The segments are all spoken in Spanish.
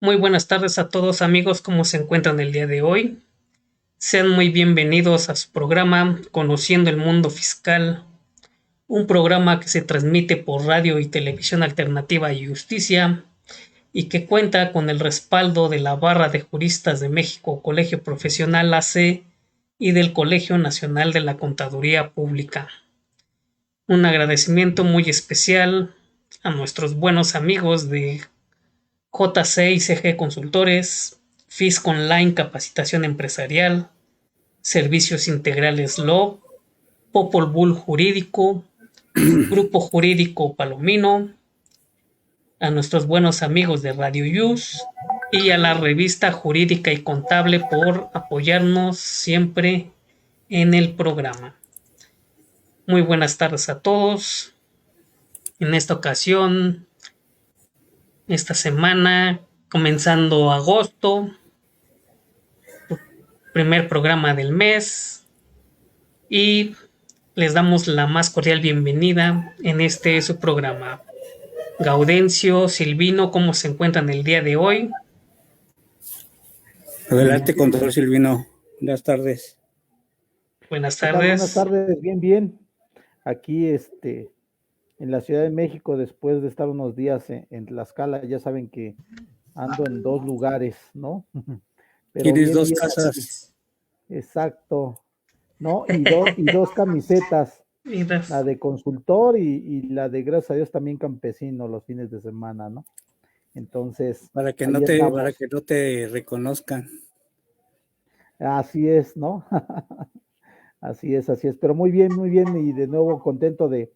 Muy buenas tardes a todos amigos, ¿cómo se encuentran el día de hoy? Sean muy bienvenidos a su programa Conociendo el Mundo Fiscal, un programa que se transmite por radio y televisión alternativa y justicia y que cuenta con el respaldo de la Barra de Juristas de México, Colegio Profesional AC y del Colegio Nacional de la Contaduría Pública. Un agradecimiento muy especial a nuestros buenos amigos de JC y CG Consultores, Fisco Online Capacitación Empresarial, Servicios Integrales Law, Popol Vuh Jurídico, Grupo Jurídico Palomino, a nuestros buenos amigos de Radio Use y a la revista Jurídica y Contable por apoyarnos siempre en el programa. Muy buenas tardes a todos. En esta ocasión, esta semana, comenzando agosto, primer programa del mes, y les damos la más cordial bienvenida en su programa. Gaudencio, Silvino, ¿cómo se encuentran el día de hoy? Adelante, contador Silvino. Buenas tardes. Buenas tardes. Buenas tardes, bien. Aquí en la Ciudad de México, después de estar unos días en Tlaxcala, ya saben que ando en 2 lugares, ¿no? Pero tienes 2 casas. Exacto. ¿No? Y dos camisetas. La de consultor y la de, gracias a Dios, también campesino los fines de semana, ¿no? Entonces. Para que no te reconozcan. Así es, ¿no? Así es. Pero muy bien, y de nuevo contento de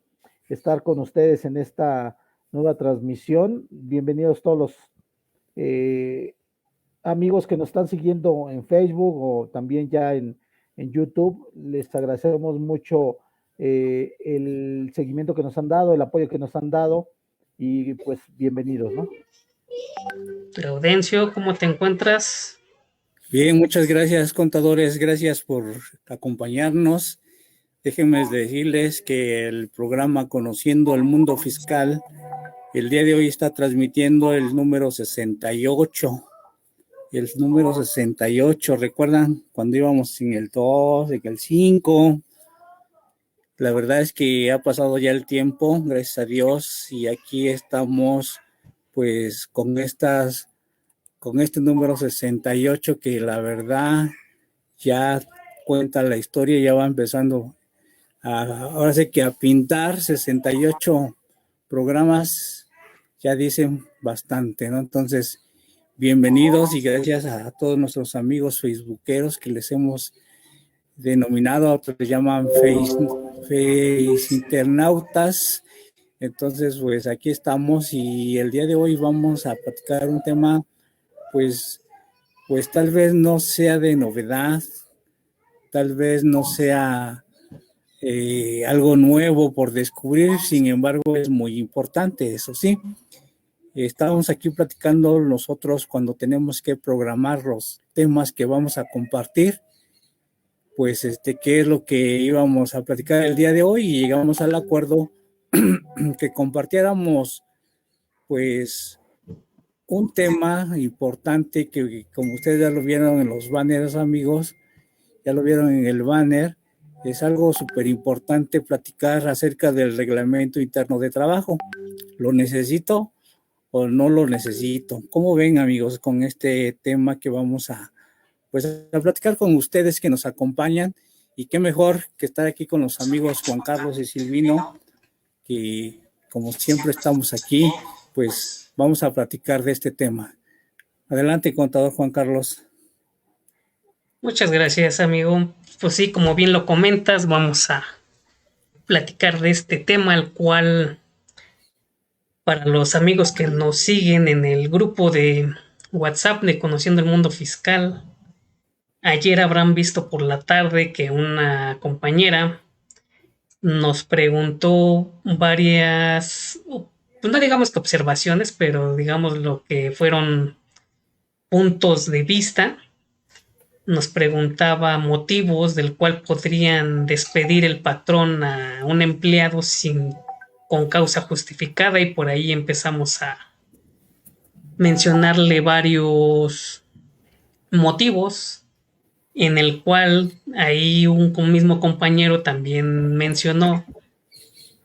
estar con ustedes en esta nueva transmisión. Bienvenidos todos los amigos que nos están siguiendo en Facebook o también ya en YouTube. Les agradecemos mucho el seguimiento que nos han dado, el apoyo que nos han dado y pues bienvenidos, ¿no? Gaudencio, ¿cómo te encuentras? Bien, muchas gracias, contadores, gracias por acompañarnos. Déjenme decirles que el programa Conociendo el Mundo Fiscal, el día de hoy está transmitiendo el número 68. El número 68, ¿recuerdan cuando íbamos sin el 2, en el 5? La verdad es que ha pasado ya el tiempo, gracias a Dios, y aquí estamos pues con este número 68 que la verdad ya cuenta la historia, ya va empezando ahora sí que a pintar. 68 programas ya dicen bastante, ¿no? Entonces, bienvenidos y gracias a todos nuestros amigos facebookeros que les hemos denominado, otros les llaman face internautas. Entonces, pues aquí estamos y el día de hoy vamos a platicar un tema pues tal vez no sea de novedad, tal vez no sea algo nuevo por descubrir, sin embargo es muy importante, eso sí. Estábamos aquí platicando nosotros cuando tenemos que programar los temas que vamos a compartir, pues qué es lo que íbamos a platicar el día de hoy y llegamos al acuerdo que compartiéramos pues un tema importante que como ustedes ya lo vieron en los banners, amigos, ya lo vieron en el banner, es algo súper importante platicar acerca del reglamento interno de trabajo. ¿Lo necesito o no lo necesito? ¿Cómo ven, amigos, con este tema que vamos a pues a platicar con ustedes que nos acompañan, y qué mejor que estar aquí con los amigos Juan Carlos y Silvino, que como siempre estamos aquí, pues vamos a platicar de este tema. Adelante, contador Juan Carlos. Muchas gracias, amigo. Pues sí, como bien lo comentas, vamos a platicar de este tema, el cual para los amigos que nos siguen en el grupo de WhatsApp de Conociendo el Mundo Fiscal, ayer habrán visto por la tarde que una compañera nos preguntó varias, pues no digamos que observaciones, pero digamos lo que fueron puntos de vista. Nos preguntaba motivos del cual podrían despedir el patrón a un empleado con causa justificada, y por ahí empezamos a mencionarle varios motivos, en el cual ahí un mismo compañero también mencionó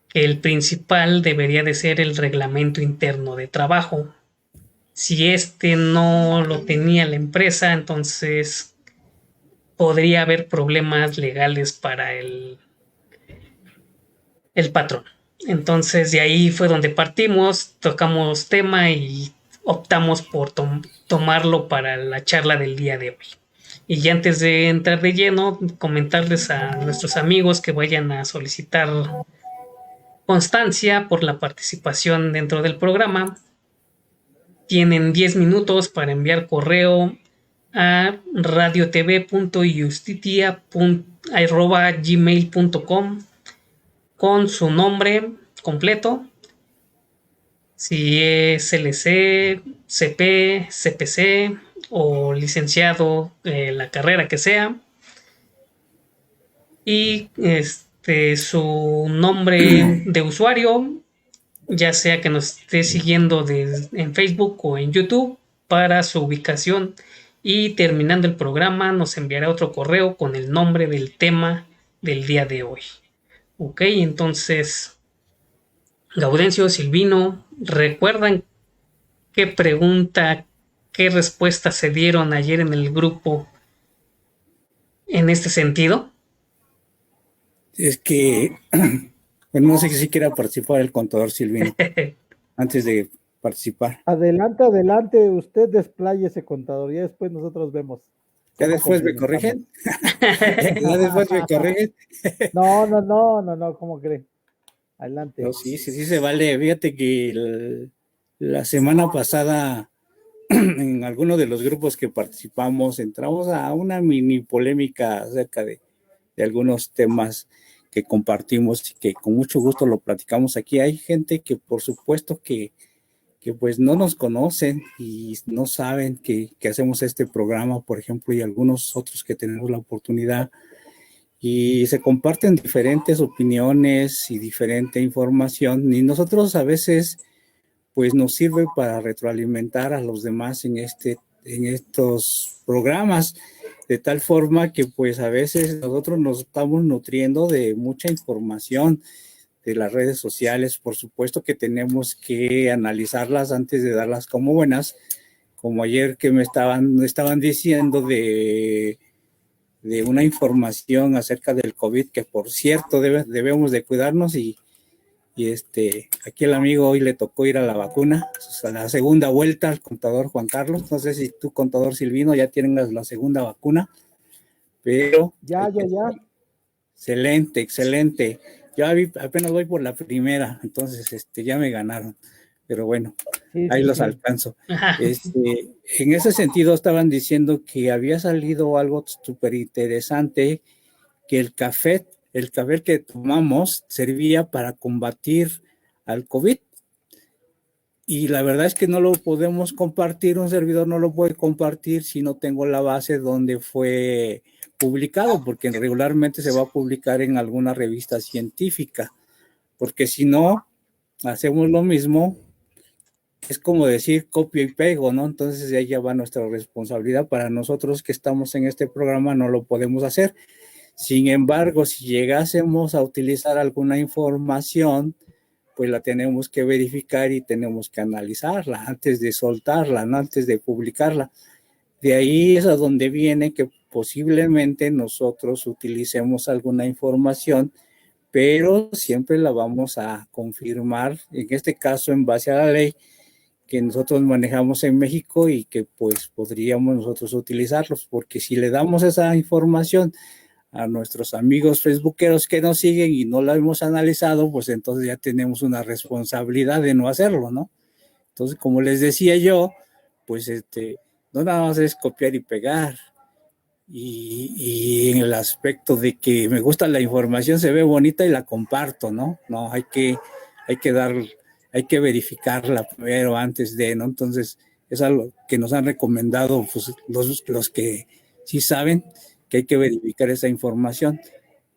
que el principal debería de ser el reglamento interno de trabajo. Si este no lo tenía la empresa, entonces podría haber problemas legales para el patrón. Entonces de ahí fue donde partimos, tocamos tema y optamos por tomarlo para la charla del día de hoy. Y ya antes de entrar de lleno, comentarles a nuestros amigos que vayan a solicitar constancia por la participación dentro del programa. Tienen 10 minutos para enviar correo a radiotv.justitia@gmail.com con su nombre completo, si es LC, CP, CPC o licenciado, la carrera que sea, y su nombre de usuario, ya sea que nos esté siguiendo en Facebook o en YouTube, para su ubicación, y terminando el programa nos enviará otro correo con el nombre del tema del día de hoy. Ok, entonces, Gaudencio, Silvino, ¿recuerdan qué pregunta, qué respuesta se dieron ayer en el grupo en este sentido? Es que, bueno, no sé si quiera participar el contador Silvino antes de participar. Adelante, usted despláyese, contador, y después nosotros vemos. ¿Ya después me corrigen? ¿Ya después me corrigen? No, ¿cómo cree? Adelante. No, sí se vale. Fíjate que la semana pasada, en alguno de los grupos que participamos, entramos a una mini polémica acerca de algunos temas que compartimos y que con mucho gusto lo platicamos aquí. Hay gente que por supuesto que pues no nos conocen y no saben que hacemos este programa, por ejemplo, y algunos otros que tenemos la oportunidad, y se comparten diferentes opiniones y diferente información, y nosotros a veces pues nos sirve para retroalimentar a los demás en estos programas, de tal forma que pues a veces nosotros nos estamos nutriendo de mucha información de las redes sociales. Por supuesto que tenemos que analizarlas antes de darlas como buenas, como ayer que me estaban diciendo de una información acerca del COVID, que por cierto debemos de cuidarnos, y aquí el amigo hoy le tocó ir a la vacuna, a la segunda vuelta, al contador Juan Carlos. No sé si tú, contador Silvino, ya tienes la segunda vacuna, pero Ya. Excelente. Yo apenas voy por la primera, entonces ya me ganaron, pero bueno, ahí los alcanzo. En ese sentido estaban diciendo que había salido algo súper interesante, que el café que tomamos servía para combatir al COVID. Y la verdad es que no lo podemos compartir, un servidor no lo puede compartir si no tengo la base donde fue publicado, porque regularmente se va a publicar en alguna revista científica, porque si no hacemos lo mismo, es como decir copio y pego, ¿no? Entonces de ahí ya va nuestra responsabilidad. Para nosotros que estamos en este programa no lo podemos hacer. Sin embargo, si llegásemos a utilizar alguna información, pues la tenemos que verificar y tenemos que analizarla antes de soltarla, ¿no? Antes de publicarla. De ahí es a donde viene que posiblemente nosotros utilicemos alguna información, pero siempre la vamos a confirmar, en este caso en base a la ley que nosotros manejamos en México y que pues podríamos nosotros utilizarlos, porque si le damos esa información a nuestros amigos facebookeros que nos siguen y no la hemos analizado, pues entonces ya tenemos una responsabilidad de no hacerlo, ¿no? Entonces, como les decía yo, pues no nada más es copiar y pegar. Y en el aspecto de que me gusta la información, se ve bonita y la comparto, ¿no? No, hay que dar, hay que verificarla primero antes de, ¿no? Entonces, es algo que nos han recomendado pues, los que sí saben que hay que verificar esa información.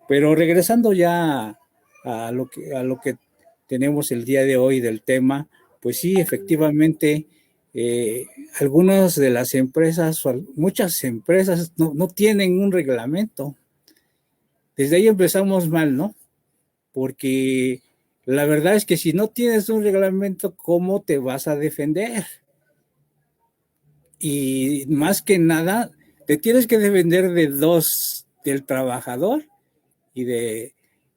Pero regresando ya a lo que tenemos el día de hoy del tema, pues sí, efectivamente, eh, algunas de las empresas, muchas empresas no tienen un reglamento. Desde ahí empezamos mal, ¿no? Porque la verdad es que si no tienes un reglamento, ¿cómo te vas a defender? Y más que nada, te tienes que defender de dos, del trabajador y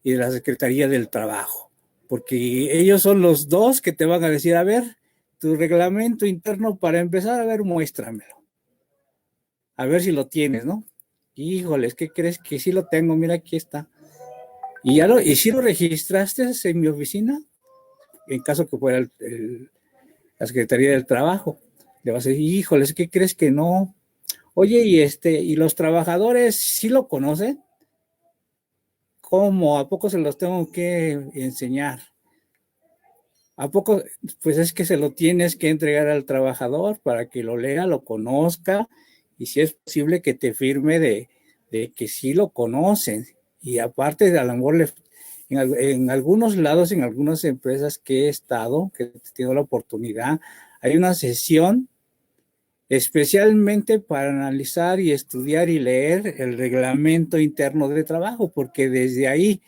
y de la Secretaría del Trabajo, porque ellos son los dos que te van a decir, a ver, tu reglamento interno para empezar, a ver, muéstramelo, a ver si lo tienes, ¿no? Híjoles, ¿qué crees? Que sí lo tengo, mira, aquí está. ¿Y si lo registraste en mi oficina? En caso que fuera la Secretaría del Trabajo. Le vas a decir, híjoles, ¿qué crees que no? Oye, y los trabajadores sí lo conocen. ¿Cómo? ¿A poco se los tengo que enseñar? ¿A poco? Pues es que se lo tienes que entregar al trabajador para que lo lea, lo conozca y si es posible que te firme de que sí lo conocen. Y aparte de a lo mejor en algunos lados, en algunas empresas que he estado, que he tenido la oportunidad, hay una sesión especialmente para analizar y estudiar y leer el reglamento interno de trabajo, porque desde ahí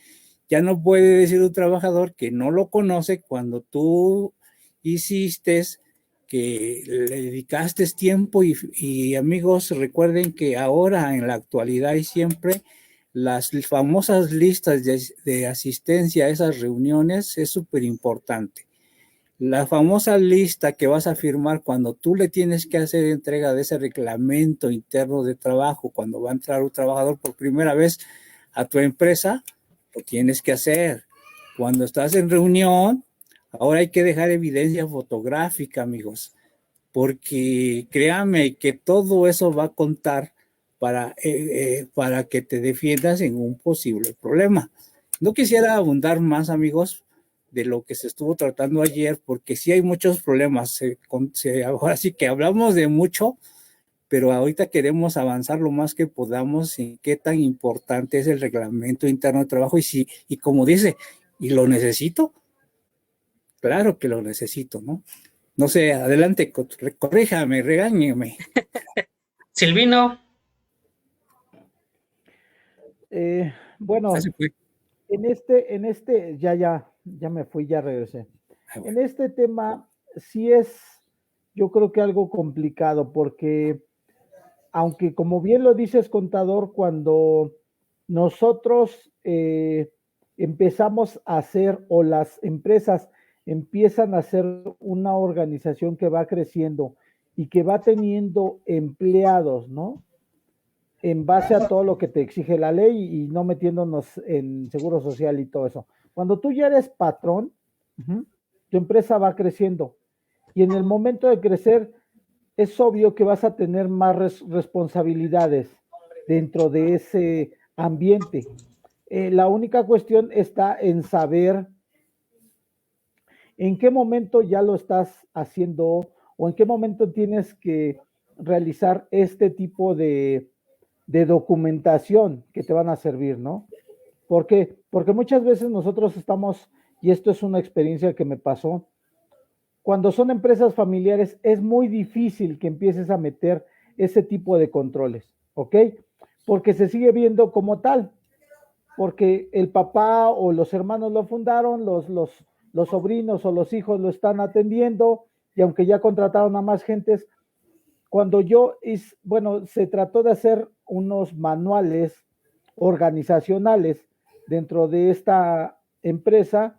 ya no puede decir un trabajador que no lo conoce cuando tú hiciste, que le dedicaste tiempo y amigos, recuerden que ahora en la actualidad y siempre las famosas listas de asistencia a esas reuniones es súper importante. La famosa lista que vas a firmar cuando tú le tienes que hacer entrega de ese reglamento interno de trabajo, cuando va a entrar un trabajador por primera vez a tu empresa, lo tienes que hacer. Cuando estás en reunión, ahora hay que dejar evidencia fotográfica, amigos, porque créame que todo eso va a contar para que te defiendas en un posible problema. No quisiera abundar más, amigos, de lo que se estuvo tratando ayer, porque sí hay muchos problemas. Ahora sí que hablamos de mucho, pero ahorita queremos avanzar lo más que podamos en qué tan importante es el reglamento interno de trabajo y como dice, ¿y lo necesito? Claro que lo necesito, ¿no? No sé, adelante, corríjame, regáñeme. Silvino, Bueno, Así fue. ya me fui, ya regresé. Ah, En bueno. este tema sí es, yo creo que algo complicado, porque aunque como bien lo dices, contador, cuando nosotros empezamos a hacer o las empresas empiezan a hacer una organización que va creciendo y que va teniendo empleados, ¿no? En base a todo lo que te exige la ley y no metiéndonos en seguro social y todo eso. Cuando tú ya eres patrón, tu empresa va creciendo y en el momento de crecer es obvio que vas a tener más responsabilidades dentro de ese ambiente. La única cuestión está en saber en qué momento ya lo estás haciendo o en qué momento tienes que realizar este tipo de documentación que te van a servir, ¿no? ¿Por qué? Porque muchas veces nosotros estamos, y esto es una experiencia que me pasó, cuando son empresas familiares es muy difícil que empieces a meter ese tipo de controles, ¿ok? Porque se sigue viendo como tal, porque el papá o los hermanos lo fundaron, los sobrinos o los hijos lo están atendiendo, y aunque ya contrataron a más gentes, cuando se trató de hacer unos manuales organizacionales dentro de esta empresa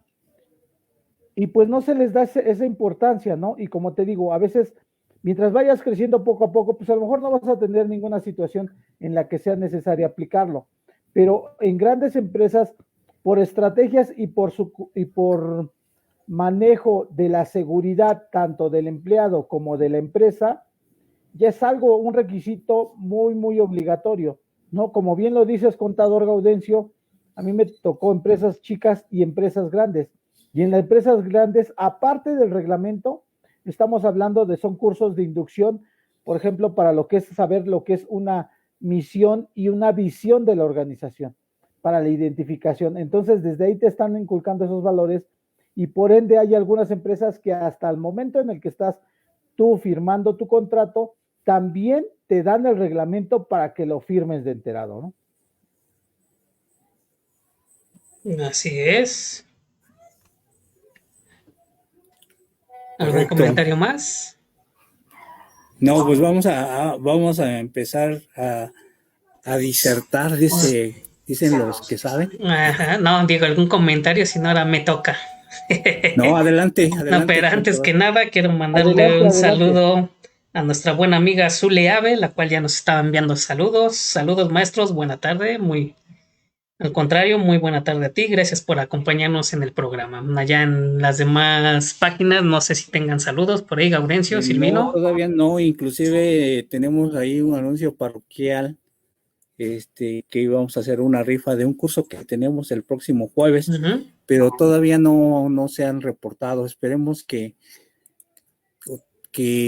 y pues no se les da esa importancia, ¿no? Y como te digo, a veces, mientras vayas creciendo poco a poco, pues a lo mejor no vas a tener ninguna situación en la que sea necesario aplicarlo. Pero en grandes empresas, por estrategias y por manejo de la seguridad, tanto del empleado como de la empresa, ya es un requisito muy, muy obligatorio, ¿no? Como bien lo dices, contador Gaudencio, a mí me tocó empresas chicas y empresas grandes. Y en las empresas grandes, aparte del reglamento, estamos hablando son cursos de inducción, por ejemplo, para lo que es saber lo que es una misión y una visión de la organización, para la identificación. Entonces, desde ahí te están inculcando esos valores y por ende hay algunas empresas que hasta el momento en el que estás tú firmando tu contrato, también te dan el reglamento para que lo firmes de enterado, ¿no? Así es. ¿Algún Correcto. comentario más? No, pues vamos a empezar a disertar, dicen los que saben. Ajá, no, Diego, algún comentario, si no ahora me toca. No, adelante. No, pero antes que nada quiero mandarle Adelante. saludo a nuestra buena amiga Zule Ave, la cual ya nos estaba enviando saludos. Saludos, maestros, buena tarde. Al contrario, muy buena tarde a ti. Gracias por acompañarnos en el programa. Allá en las demás páginas, no sé si tengan saludos por ahí, Gaudencio, Silvino. No, todavía no. Inclusive tenemos ahí un anuncio parroquial, que íbamos a hacer una rifa de un curso que tenemos el próximo jueves, pero todavía no se han reportado. Esperemos que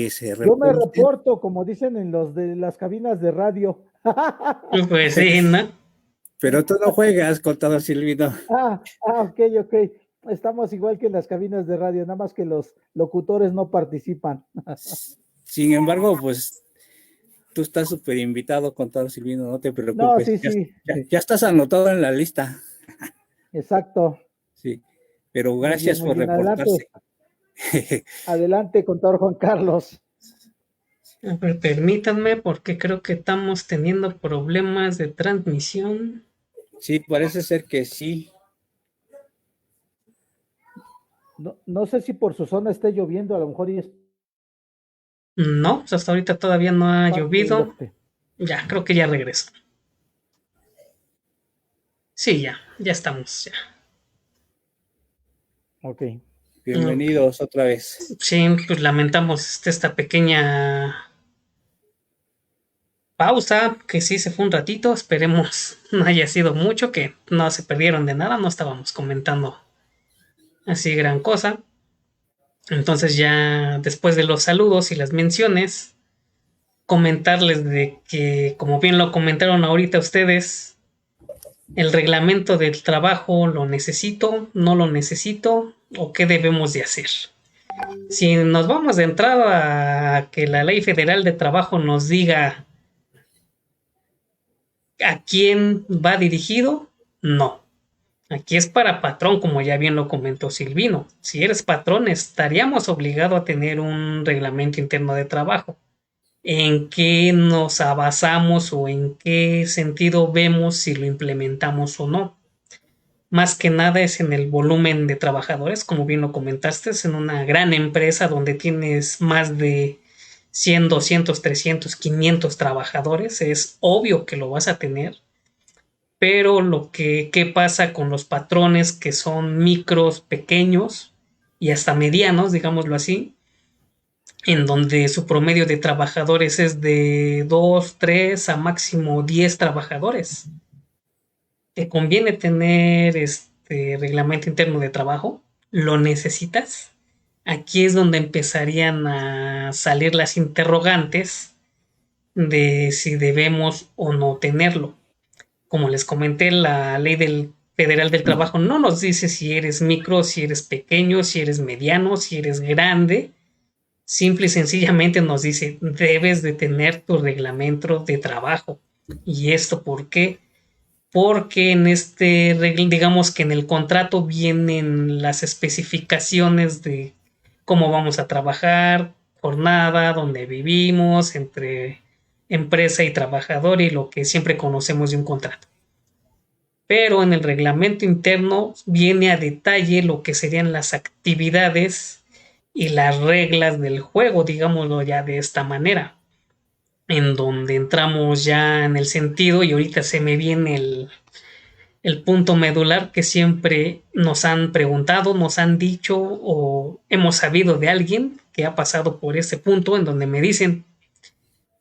se reporten. Yo me reporto, como dicen en los de las cabinas de radio. Pues sí, ¿no? Pero tú no juegas, contador Silvino. Ok. Estamos igual que en las cabinas de radio, nada más que los locutores no participan. Sin embargo, pues tú estás súper invitado, contador Silvino, no te preocupes. No, sí. Ya estás anotado en la lista. Exacto. Sí, pero gracias por reportarse. Adelante, contador Juan Carlos. A ver, permítanme, porque creo que estamos teniendo problemas de transmisión. Sí, parece ser que sí. No sé si por su zona esté lloviendo, a lo mejor No, pues hasta ahorita todavía no ha llovido. Ya, creo que ya regresó. Sí, ya estamos, ya. Ok. Bienvenidos otra vez. Sí, pues lamentamos esta pequeña pausa, que sí se fue un ratito, esperemos no haya sido mucho, que no se perdieron de nada, no estábamos comentando así gran cosa. Entonces ya después de los saludos y las menciones, comentarles de que, como bien lo comentaron ahorita ustedes, el reglamento del trabajo lo necesito, no lo necesito, o qué debemos de hacer. Si nos vamos de entrada a que la Ley Federal de Trabajo nos diga a quién va dirigido, no. Aquí es para patrón, como ya bien lo comentó Silvino. Si eres patrón, estaríamos obligados a tener un reglamento interno de trabajo. ¿En qué nos basamos o en qué sentido vemos si lo implementamos o no? Más que nada es en el volumen de trabajadores, como bien lo comentaste, es en una gran empresa donde tienes más de 100, 200, 300, 500 trabajadores, es obvio que lo vas a tener, pero ¿qué pasa con los patrones que son micros, pequeños y hasta medianos, digámoslo así, en donde su promedio de trabajadores es de 2, 3 a máximo 10 trabajadores? ¿Te conviene tener este reglamento interno de trabajo? ¿Lo necesitas? Aquí es donde empezarían a salir las interrogantes de si debemos o no tenerlo. Como les comenté, la ley federal del trabajo no nos dice si eres micro, si eres pequeño, si eres mediano, si eres grande. Simple y sencillamente nos dice, debes de tener tu reglamento de trabajo. ¿Y esto por qué? Porque digamos que en el contrato vienen las especificaciones de cómo vamos a trabajar, jornada, donde vivimos, entre empresa y trabajador y lo que siempre conocemos de un contrato. Pero en el reglamento interno viene a detalle lo que serían las actividades y las reglas del juego, digámoslo ya de esta manera, en donde entramos ya en el sentido y ahorita se me viene el punto medular que siempre nos han preguntado, nos han dicho o hemos sabido de alguien que ha pasado por ese punto en donde me dicen,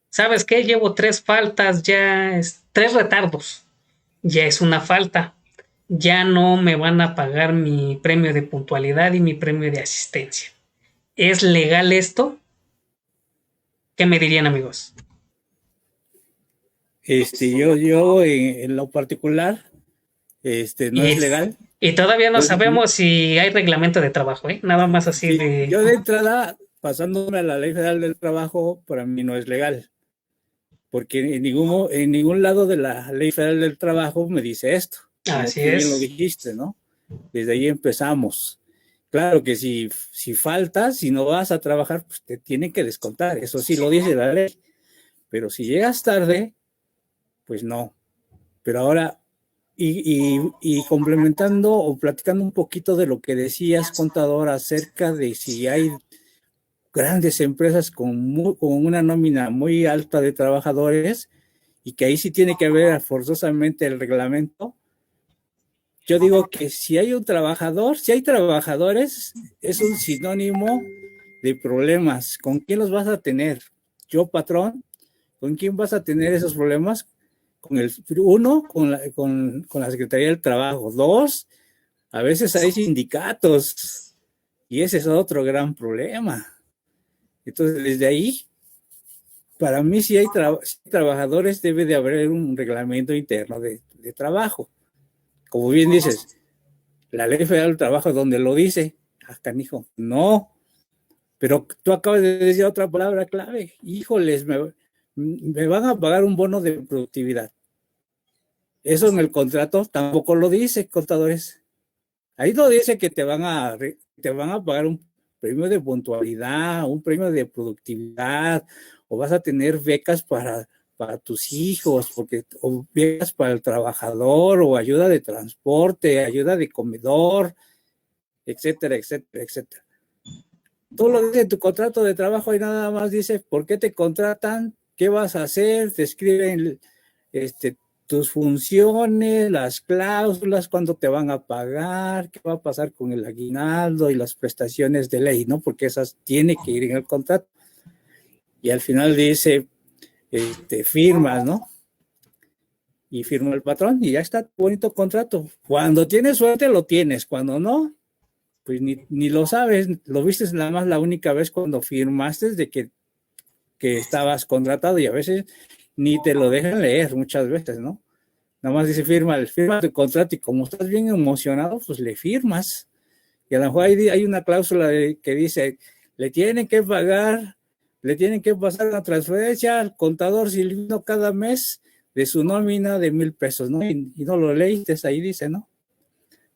¿sabes qué? Llevo 3 faltas, ya 3 retardos, ya es una falta, ya no me van a pagar mi premio de puntualidad y mi premio de asistencia. ¿Es legal esto? ¿Qué me dirían, amigos? Yo en lo particular, no es legal. Y todavía no sabemos si hay reglamento de trabajo, ¿eh? Nada más así Sí, de... yo de entrada, pasándome a la Ley Federal del Trabajo, para mí no es legal, porque en ningún lado de la Ley Federal del Trabajo me dice esto, como Así tú bien lo es. dijiste, ¿no? Desde ahí empezamos. Claro que si faltas, si no vas a trabajar, pues te tienen que descontar, eso sí lo dice la ley, pero si llegas tarde, pues no. Pero ahora, y complementando o platicando un poquito de lo que decías, contador, acerca de si hay grandes empresas con una nómina muy alta de trabajadores y que ahí sí tiene que haber forzosamente el reglamento. Yo digo que si hay trabajadores, es un sinónimo de problemas. ¿Con quién los vas a tener? Yo, patrón, ¿con quién vas a tener esos problemas? Con la Secretaría del Trabajo. 2, a veces hay sindicatos y ese es otro gran problema. Entonces, desde ahí, para mí, si hay trabajadores, debe de haber un reglamento interno de trabajo. Como bien dices, la Ley Federal del Trabajo, donde lo dice, canijo, no. Pero tú acabas de decir otra palabra clave. Híjoles, me van a pagar un bono de productividad. Eso en el contrato tampoco lo dice, contadores. Ahí no dice que te van a pagar un premio de puntualidad, un premio de productividad, o vas a tener becas para tus hijos, o becas para el trabajador, o ayuda de transporte, ayuda de comedor, etcétera, etcétera, etcétera. Tú lo dices en tu contrato de trabajo y nada más dice por qué te contratan, qué vas a hacer, te escriben tus funciones, las cláusulas, cuándo te van a pagar, qué va a pasar con el aguinaldo y las prestaciones de ley, ¿no? Porque esas tiene que ir en el contrato. Y al final dice, firmas, ¿no? Y firma el patrón y ya está tu bonito contrato. Cuando tienes suerte lo tienes, cuando no, pues ni lo sabes, lo viste nada más la única vez cuando firmaste de que estabas contratado y a veces ni te lo dejan leer muchas veces, ¿no? Nada más dice firma tu contrato y como estás bien emocionado, pues le firmas. Y a lo mejor hay una cláusula que dice, le tienen que pasar una transferencia al contador Silvino cada mes de su nómina de 1,000 pesos, ¿no? Y no lo leíste, ahí dice, ¿no?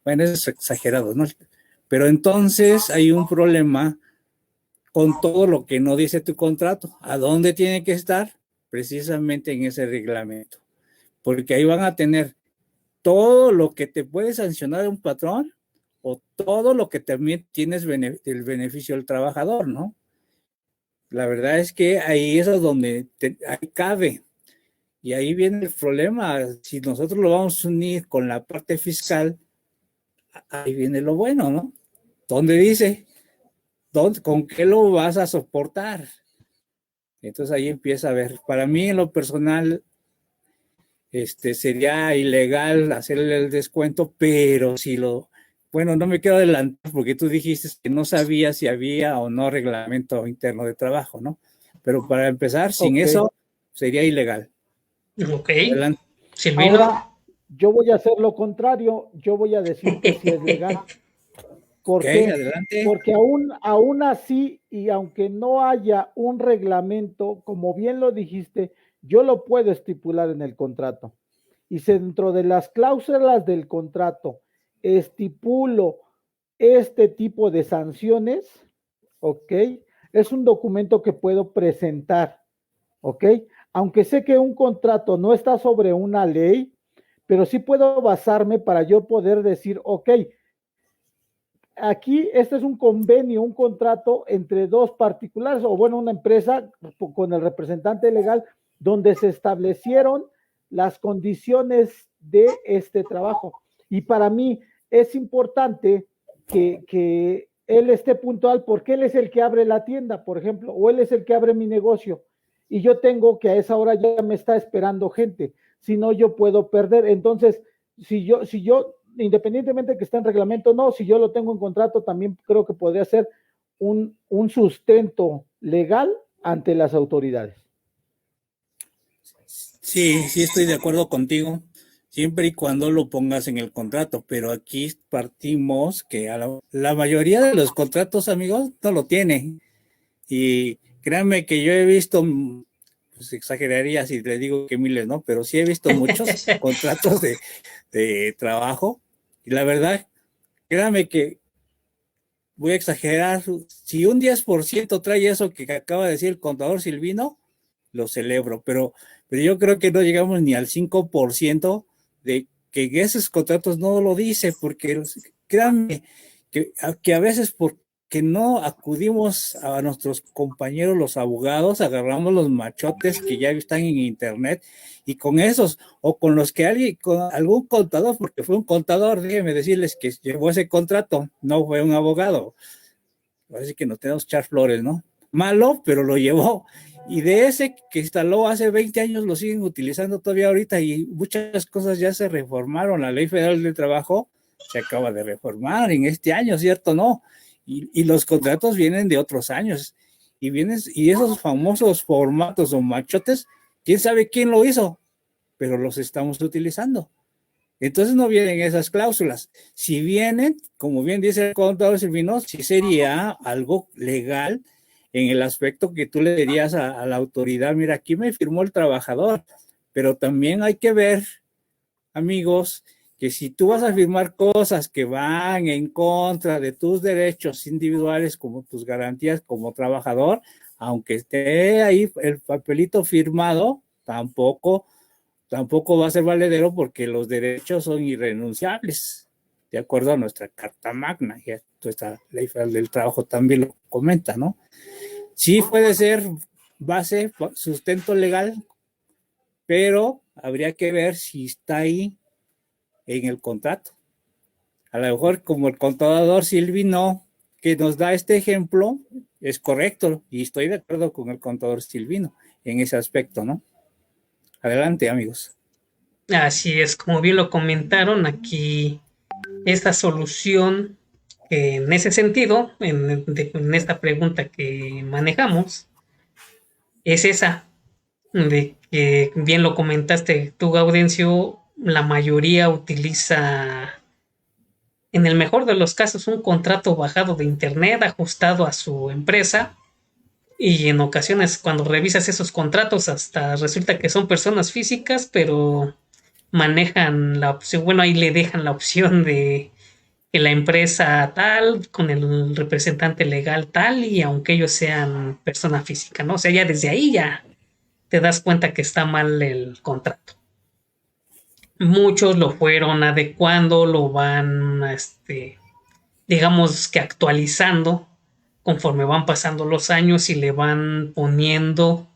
Bueno, eso es exagerado, ¿no? Pero entonces hay un problema con todo lo que no dice tu contrato. ¿A dónde tiene que estar? Precisamente en ese reglamento. Porque ahí van a tener todo lo que te puede sancionar un patrón o todo lo que también tienes el beneficio del trabajador, ¿no? La verdad es que ahí es donde ahí cabe. Y ahí viene el problema. Si nosotros lo vamos a unir con la parte fiscal, ahí viene lo bueno, ¿no? ¿Dónde dice? ¿Con qué lo vas a soportar? Entonces ahí empieza a ver. Para mí, en lo personal, sería ilegal hacerle el descuento, pero si bueno, no me quiero adelantar porque tú dijiste que no sabías si había o no reglamento interno de trabajo, ¿no? Pero para empezar, sin eso, sería ilegal. Ok. Adelante. Silvino. Ahora, yo voy a hacer lo contrario, yo voy a decir que sí es legal. ¿Por qué? Adelante. Porque aún así, y aunque no haya un reglamento, como bien lo dijiste, yo lo puedo estipular en el contrato. Y si dentro de las cláusulas del contrato estipulo este tipo de sanciones, ¿ok? es un documento que puedo presentar, ¿ok? Aunque sé que un contrato no está sobre una ley, pero sí puedo basarme para yo poder decir, ok, aquí este es un convenio, un contrato entre dos particulares, o bueno, una empresa con el representante legal, donde se establecieron las condiciones de este trabajo. Y para mí es importante que él esté puntual porque él es el que abre la tienda, por ejemplo, o él es el que abre mi negocio. Y yo tengo que a esa hora ya me está esperando gente, si no yo puedo perder. Entonces, si yo independientemente de que esté en reglamento, no, si yo lo tengo en contrato, también creo que podría ser un sustento legal ante las autoridades. Sí, sí estoy de acuerdo contigo, siempre y cuando lo pongas en el contrato, pero aquí partimos que la mayoría de los contratos, amigos, no lo tienen. Y créanme que yo he visto, pues exageraría si les digo que miles, ¿no? Pero sí he visto muchos contratos de trabajo y la verdad, créanme que voy a exagerar, si un 10% trae eso que acaba de decir el contador Silvino, lo celebro, pero yo creo que no llegamos ni al 5% de que esos contratos no lo dice, porque créanme que a veces porque no acudimos a nuestros compañeros los abogados, agarramos los machotes que ya están en internet y con esos, o con los que alguien, con algún contador, porque fue un contador, déjenme decirles que llevó ese contrato, no fue un abogado. Así que no tenemos echar flores, ¿no? Malo, pero lo llevó. Y de ese que instaló hace 20 años lo siguen utilizando todavía ahorita y muchas cosas ya se reformaron. La Ley Federal del Trabajo se acaba de reformar en este año, ¿cierto? No. Y los contratos vienen de otros años. Y esos famosos formatos o machotes, quién sabe quién lo hizo, pero los estamos utilizando. Entonces no vienen esas cláusulas. Si vienen, como bien dice el contador Silvino, sí sería algo legal en el aspecto que tú le dirías a la autoridad, mira, aquí me firmó el trabajador, pero también hay que ver, amigos, que si tú vas a firmar cosas que van en contra de tus derechos individuales como tus garantías como trabajador, aunque esté ahí el papelito firmado, tampoco va a ser valedero porque los derechos son irrenunciables, de acuerdo a nuestra Carta Magna, y esta Ley Federal del Trabajo también lo comenta, ¿no? Sí puede ser base, sustento legal, pero habría que ver si está ahí en el contrato. A lo mejor como el contador Silvino que nos da este ejemplo es correcto y estoy de acuerdo con el contador Silvino en ese aspecto, ¿no? Adelante, amigos. Así es, como bien lo comentaron, aquí esta solución, en ese sentido, en esta pregunta que manejamos, es esa, de que bien lo comentaste tú, Gaudencio, la mayoría utiliza, en el mejor de los casos, un contrato bajado de internet ajustado a su empresa. Y en ocasiones cuando revisas esos contratos hasta resulta que son personas físicas, pero manejan la opción, bueno, ahí le dejan la opción de que la empresa tal, con el representante legal tal, y aunque ellos sean persona física, ¿no? O sea, ya desde ahí ya te das cuenta que está mal el contrato. Muchos lo fueron adecuando, lo van, digamos que actualizando conforme van pasando los años y le van poniendo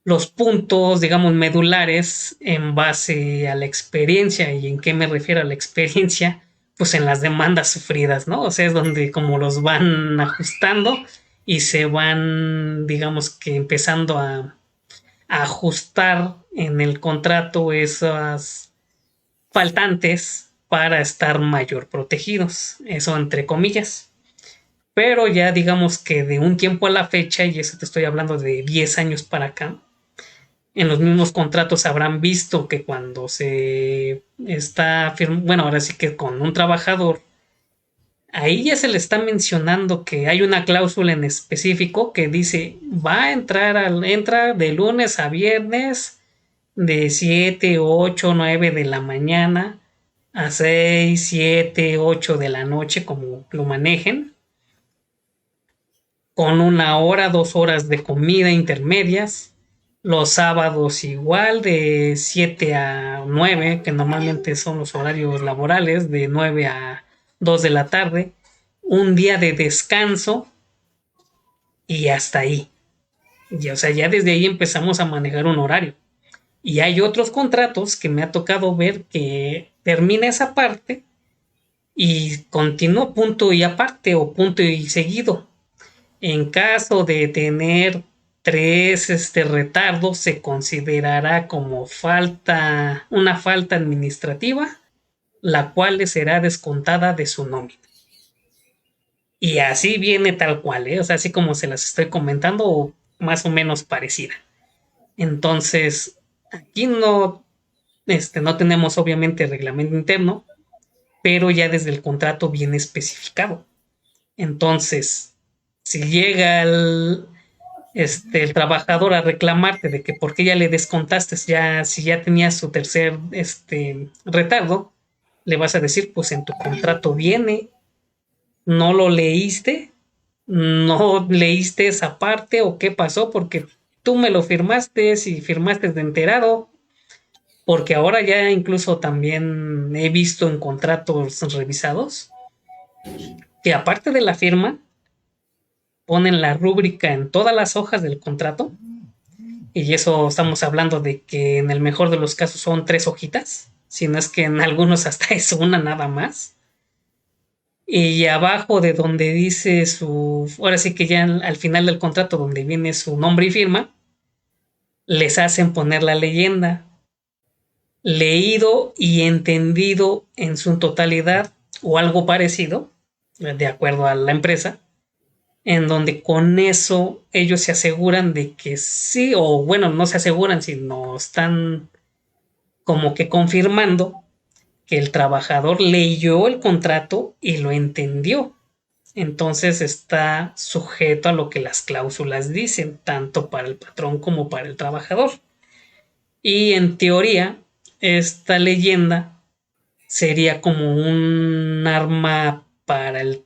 los puntos, digamos, medulares en base a la experiencia. ¿Y en qué me refiero a la experiencia? Pues en las demandas sufridas, ¿no? O sea, es donde como los van ajustando y se van, digamos que empezando a ajustar en el contrato esas faltantes para estar mayor protegidos. Eso entre comillas. Pero ya digamos que de un tiempo a la fecha, y eso te estoy hablando de 10 años para acá, en los mismos contratos habrán visto que cuando se está, bueno, ahora sí que con un trabajador, ahí ya se le está mencionando que hay una cláusula en específico que dice va a entra de lunes a viernes de 7, 8, 9 de la mañana a 6, 7, 8 de la noche, como lo manejen, con 1 hora, 2 horas de comida intermedias. Los sábados igual, de 7 a 9, que normalmente son los horarios laborales, de 9 a 2 de la tarde. Un día de descanso y hasta ahí. Y, o sea, ya desde ahí empezamos a manejar un horario. Y hay otros contratos que me ha tocado ver que termina esa parte y continúa punto y aparte o punto y seguido. En caso de tener tres retardos, se considerará como una falta administrativa, la cual le será descontada de su nómina. Y así viene tal cual, ¿eh? O sea, así como se las estoy comentando, o más o menos parecida. Entonces, aquí no tenemos obviamente reglamento interno, pero ya desde el contrato viene especificado. Entonces, si llega el trabajador a reclamarte de que por qué ya le descontaste, si ya tenías su tercer retardo, le vas a decir, pues en tu contrato viene, no lo leíste, no leíste esa parte o qué pasó, porque tú me lo firmaste, si firmaste de enterado, porque ahora ya incluso también he visto en contratos revisados que aparte de la firma, ponen la rúbrica en todas las hojas del contrato, y eso estamos hablando de que en el mejor de los casos son 3 hojitas, si no es que en algunos hasta es una nada más. Y abajo de donde dice ahora sí que ya al final del contrato, donde viene su nombre y firma, les hacen poner la leyenda, leído y entendido en su totalidad o algo parecido, de acuerdo a la empresa, en donde con eso ellos se aseguran de que sí, o bueno, no se aseguran, sino están como que confirmando que el trabajador leyó el contrato y lo entendió. Entonces está sujeto a lo que las cláusulas dicen, tanto para el patrón como para el trabajador. Y en teoría, esta leyenda sería como un arma para el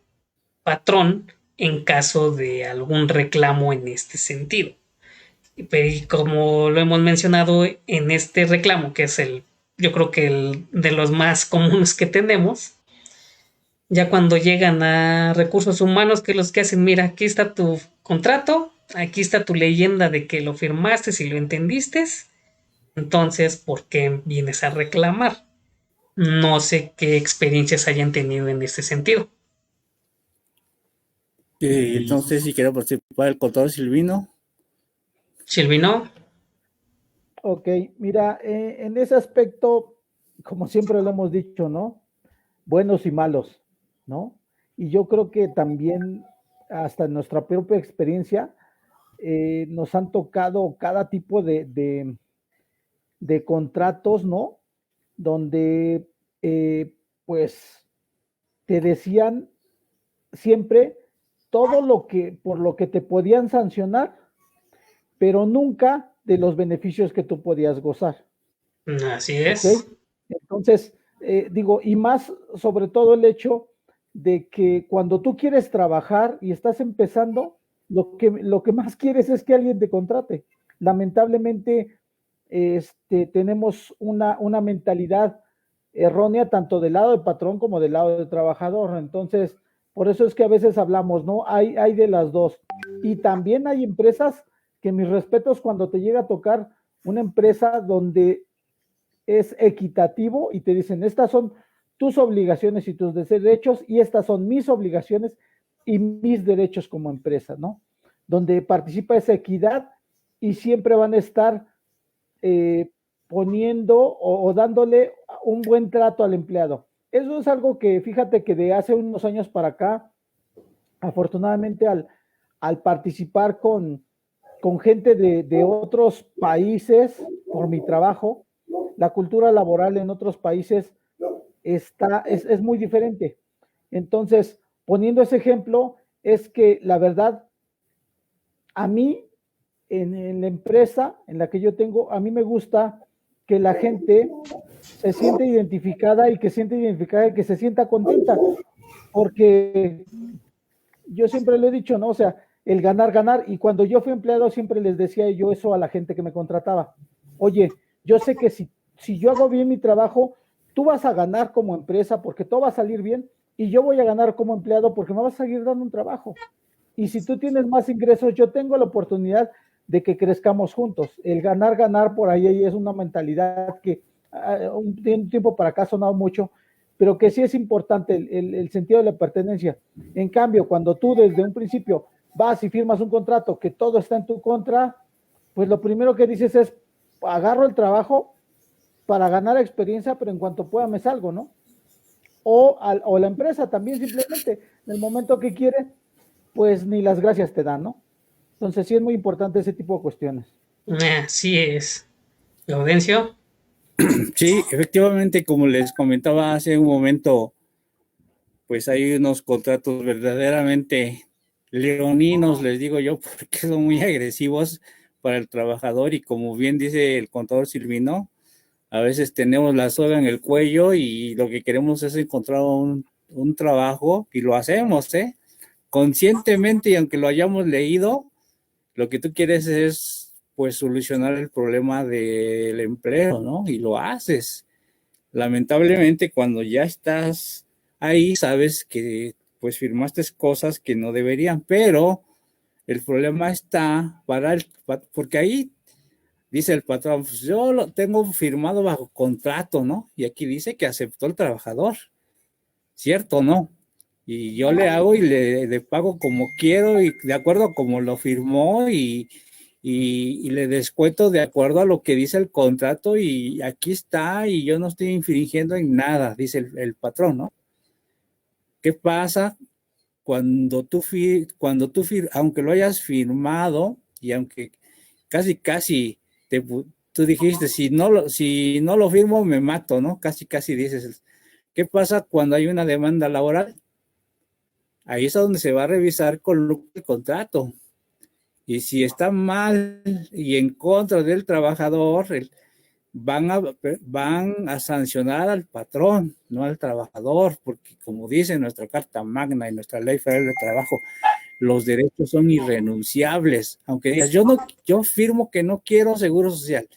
patrón en caso de algún reclamo en este sentido. Y como lo hemos mencionado en este reclamo, que es yo creo que el de los más comunes que tenemos, ya cuando llegan a recursos humanos, que los que hacen, mira, aquí está tu contrato, aquí está tu leyenda de que lo firmaste, si lo entendiste, entonces, ¿por qué vienes a reclamar? No sé qué experiencias hayan tenido en este sentido. Entonces, si quiero participar el contador Silvino. Silvino. Ok, mira, en ese aspecto, como siempre lo hemos dicho, ¿no? Buenos y malos, ¿no? Y yo creo que también, hasta en nuestra propia experiencia, nos han tocado cada tipo de contratos, ¿no? Donde, pues, te decían siempre todo por lo que te podían sancionar, pero nunca de los beneficios que tú podías gozar. Así es. ¿Okay? Entonces, digo, y más sobre todo el hecho de que cuando tú quieres trabajar y estás empezando, lo que más quieres es que alguien te contrate. Lamentablemente, tenemos una mentalidad errónea tanto del lado del patrón como del lado del trabajador. Entonces, por eso es que a veces hablamos, ¿no? Hay de las dos. Y también hay empresas que, mis respetos, cuando te llega a tocar una empresa donde es equitativo y te dicen, estas son tus obligaciones y tus derechos y estas son mis obligaciones y mis derechos como empresa, ¿no? Donde participa esa equidad y siempre van a estar poniendo o dándole un buen trato al empleado. Eso es algo que, fíjate que de hace unos años para acá, afortunadamente al participar con gente de otros países por mi trabajo, la cultura laboral en otros países es muy diferente. Entonces, poniendo ese ejemplo, es que la verdad, a mí, en la empresa en la que yo tengo, a mí me gusta que la gente se siente identificada y que se sienta contenta, porque yo siempre lo he dicho, ¿no? O sea, el ganar, ganar. Y cuando yo fui empleado siempre les decía yo eso a la gente que me contrataba. Oye, yo sé que si yo hago bien mi trabajo, tú vas a ganar como empresa porque todo va a salir bien y yo voy a ganar como empleado porque me vas a seguir dando un trabajo. Y si tú tienes más ingresos, yo tengo la oportunidad de que crezcamos juntos. El ganar, ganar por ahí es una mentalidad que un tiempo para acá ha sonado mucho, pero que sí es importante el sentido de la pertenencia. En cambio, cuando tú desde un principio vas y firmas un contrato que todo está en tu contra, pues lo primero que dices es, agarro el trabajo para ganar experiencia, pero en cuanto pueda me salgo, ¿no? O la empresa también simplemente, en el momento que quiere, pues ni las gracias te dan, ¿no? Entonces sí es muy importante ese tipo de cuestiones. Así es. Gaudencio. Sí, efectivamente, como les comentaba hace un momento, pues hay unos contratos verdaderamente leoninos, les digo yo, porque son muy agresivos para el trabajador y como bien dice el contador Silvino, a veces tenemos la soga en el cuello y lo que queremos es encontrar un trabajo y lo hacemos, ¿eh? Conscientemente y aunque lo hayamos leído, lo que tú quieres es pues solucionar el problema del empleo, ¿no? Y lo haces. Lamentablemente cuando ya estás ahí sabes que pues firmaste cosas que no deberían, pero el problema está porque ahí dice el patrón, pues yo lo tengo firmado bajo contrato, ¿no? Y aquí dice que aceptó el trabajador, ¿cierto o no? Y yo le hago y le pago como quiero y de acuerdo a como lo firmó y le descuento de acuerdo a lo que dice el contrato y aquí está y yo no estoy infringiendo en nada, dice el patrón, ¿no? ¿Qué pasa aunque lo hayas firmado y aunque casi te, tú dijiste, si no lo firmo me mato, ¿no? Casi dices, ¿qué pasa cuando hay una demanda laboral? Ahí es donde se va a revisar con el contrato. Y si está mal y en contra del trabajador, van a sancionar al patrón, no al trabajador, porque como dice nuestra Carta Magna y nuestra Ley Federal de Trabajo, los derechos son irrenunciables. Aunque digas, yo firmo que no quiero seguro social,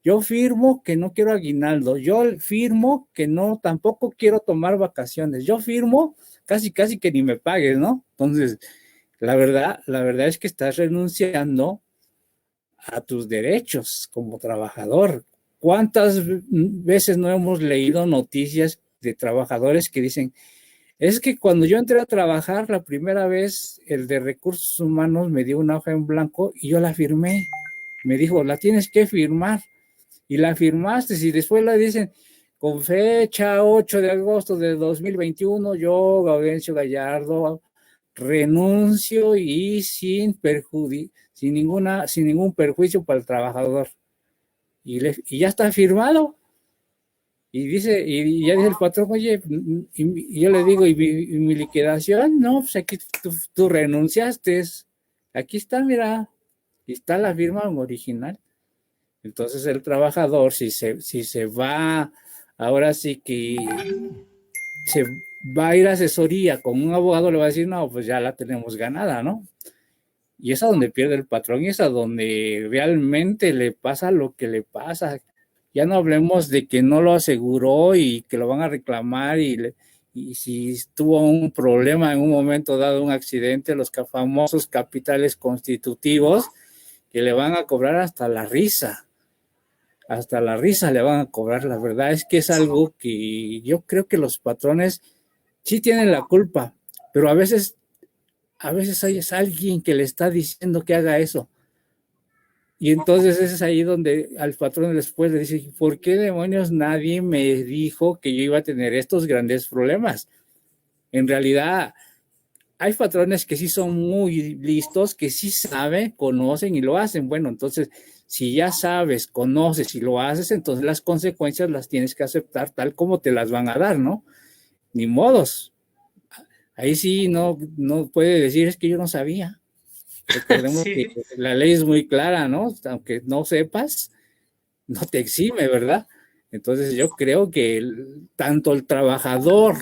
yo firmo que no quiero aguinaldo, yo firmo que no, tampoco quiero tomar vacaciones, yo firmo casi que ni me pagues, ¿no? Entonces, la verdad es que estás renunciando a tus derechos como trabajador. ¿Cuántas veces no hemos leído noticias de trabajadores que dicen, es que cuando yo entré a trabajar la primera vez, el de recursos humanos me dio una hoja en blanco y yo la firmé? Me dijo, la tienes que firmar. Y la firmaste, y después la dicen, con fecha 8 de agosto de 2021, yo, Gaudencio Gallardo, renuncio y sin ningún perjuicio para el trabajador. Y ya está firmado. Y ya dice el patrón, oye, y yo le digo, ¿y mi liquidación? No, pues aquí tú renunciaste. Aquí está, mira, y está la firma original. Entonces el trabajador, si se va, ahora sí que se va a ir a asesoría con un abogado, le va a decir, no, pues ya la tenemos ganada, ¿no? Y es a donde pierde el patrón y es a donde realmente le pasa lo que le pasa. Ya no hablemos de que no lo aseguró y que lo van a reclamar y si tuvo un problema en un momento dado, un accidente, los famosos capitales constitutivos que le van a cobrar hasta la risa le van a cobrar. La verdad es que es algo que yo creo que los patrones sí tienen la culpa, pero a veces hay alguien que le está diciendo que haga eso. Y entonces es ahí donde al patrón después le dice, ¿por qué demonios nadie me dijo que yo iba a tener estos grandes problemas? En realidad, hay patrones que sí son muy listos, que sí saben, conocen y lo hacen. Bueno, entonces, si ya sabes, conoces y lo haces, entonces las consecuencias las tienes que aceptar tal como te las van a dar, ¿no? Ni modos. Ahí sí no puede decir, es que yo no sabía. Recordemos que Sí. la ley es muy clara, ¿no? Aunque no sepas, no te exime, ¿verdad? Entonces yo creo que tanto el trabajador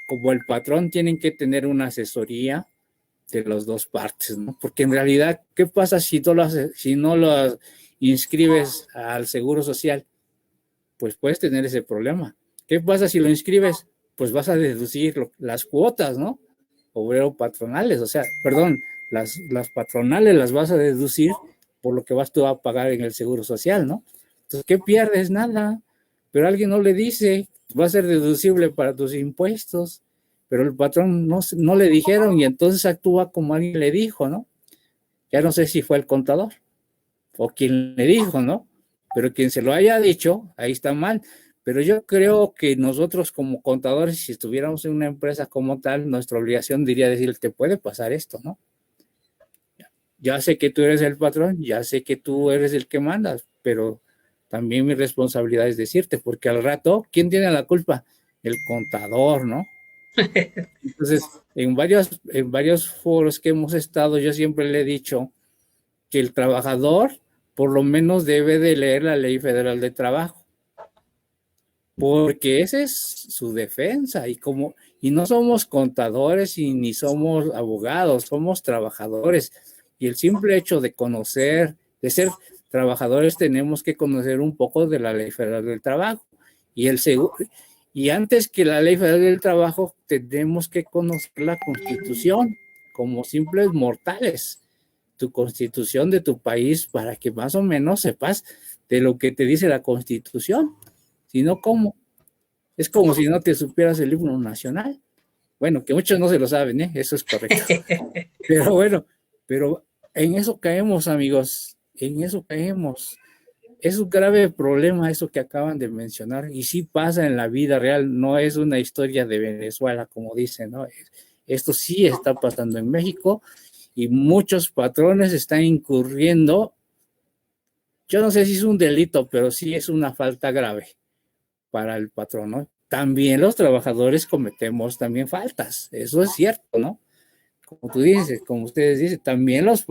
como el patrón tienen que tener una asesoría de las dos partes, ¿no? Porque en realidad, ¿qué pasa si no lo inscribes al Seguro Social? Pues puedes tener ese problema. ¿Qué pasa si lo inscribes? Pues vas a deducir las cuotas, ¿no? Obrero patronales, o sea, perdón, las patronales las vas a deducir por lo que vas tú a pagar en el Seguro Social, ¿no? Entonces, ¿qué pierdes? Nada. Pero alguien no le dice, va a ser deducible para tus impuestos, pero el patrón no le dijeron y entonces actúa como alguien le dijo, ¿no? Ya no sé si fue el contador o quien le dijo, ¿no? Pero quien se lo haya dicho, ahí está mal. Pero yo creo que nosotros como contadores, si estuviéramos en una empresa como tal, nuestra obligación diría decir, te puede pasar esto, ¿no? Ya sé que tú eres el patrón, ya sé que tú eres el que mandas, pero también mi responsabilidad es decirte, porque al rato, ¿quién tiene la culpa? El contador, ¿no? Entonces, en varios foros que hemos estado, yo siempre le he dicho que el trabajador por lo menos debe de leer la Ley Federal de Trabajo, porque esa es su defensa y no somos contadores y ni somos abogados, somos trabajadores y el simple hecho de conocer, de ser trabajadores, tenemos que conocer un poco de la Ley Federal del Trabajo y antes que la Ley Federal del Trabajo tenemos que conocer la Constitución como simples mortales, tu Constitución de tu país para que más o menos sepas de lo que te dice la Constitución. Si no, ¿cómo? Es como si no te supieras el himno nacional. Bueno, que muchos no se lo saben, ¿eh? Eso es correcto. Pero bueno, pero en eso caemos, amigos, en eso caemos. Es un grave problema eso que acaban de mencionar y sí pasa en la vida real, no es una historia de Venezuela, como dicen, ¿no? Esto sí está pasando en México y muchos patrones están incurriendo, yo no sé si es un delito, pero sí es una falta grave para el patrón, ¿no? También los trabajadores cometemos también faltas, eso es cierto, ¿no? Como tú dices, como ustedes dicen, también los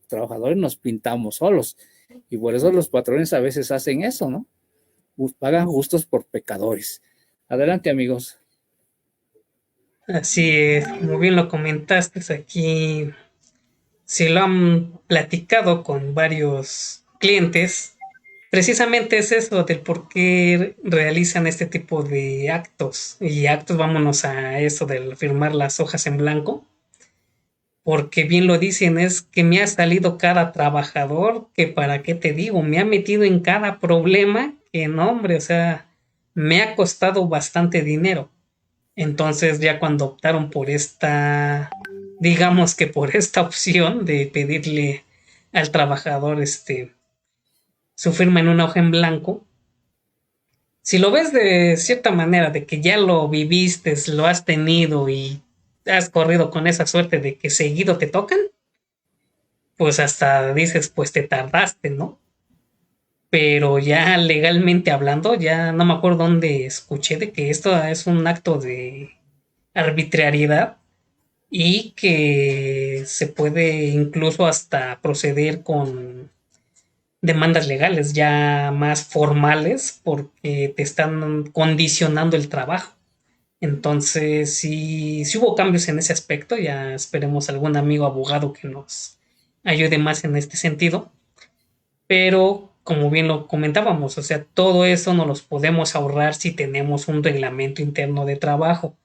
trabajadores nos pintamos solos y por eso los patrones a veces hacen eso, ¿no? Pagan justos por pecadores. Adelante, amigos. Así es, como bien lo comentaste aquí, si lo han platicado con varios clientes, precisamente es eso del por qué realizan este tipo de actos. Y actos, vámonos a eso del firmar las hojas en blanco, porque bien lo dicen, es que me ha salido cada trabajador que para qué te digo, me ha metido en cada problema que no, hombre, o sea, me ha costado bastante dinero. Entonces ya cuando optaron por esta, digamos que por esta opción de pedirle al trabajador su firma en una hoja en blanco, si lo ves de cierta manera, de que ya lo viviste, lo has tenido y has corrido con esa suerte de que seguido te tocan, pues hasta dices, pues te tardaste, ¿no? Pero ya legalmente hablando, ya no me acuerdo dónde escuché de que esto es un acto de arbitrariedad y que se puede incluso hasta proceder con demandas legales ya más formales porque te están condicionando el trabajo. Entonces, si hubo cambios en ese aspecto, ya esperemos algún amigo abogado que nos ayude más en este sentido. Pero, como bien lo comentábamos, o sea, todo eso nos los podemos ahorrar si tenemos un reglamento interno de trabajo.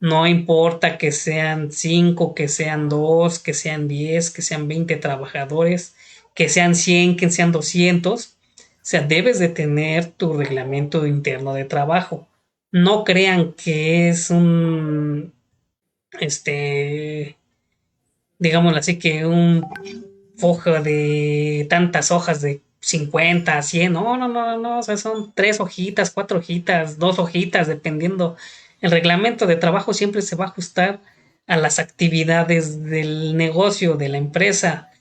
No importa que sean 5, que sean 2, que sean 10, que sean 20 trabajadores, que sean 100, que sean 200. O sea, debes de tener tu reglamento interno de trabajo. No crean que es este, digámoslo así, que un foja de tantas hojas de 50, 100, no, o sea, son 3 hojitas, 4 hojitas, 2 hojitas, dependiendo. El reglamento de trabajo siempre se va a ajustar a las actividades del negocio, de la empresa.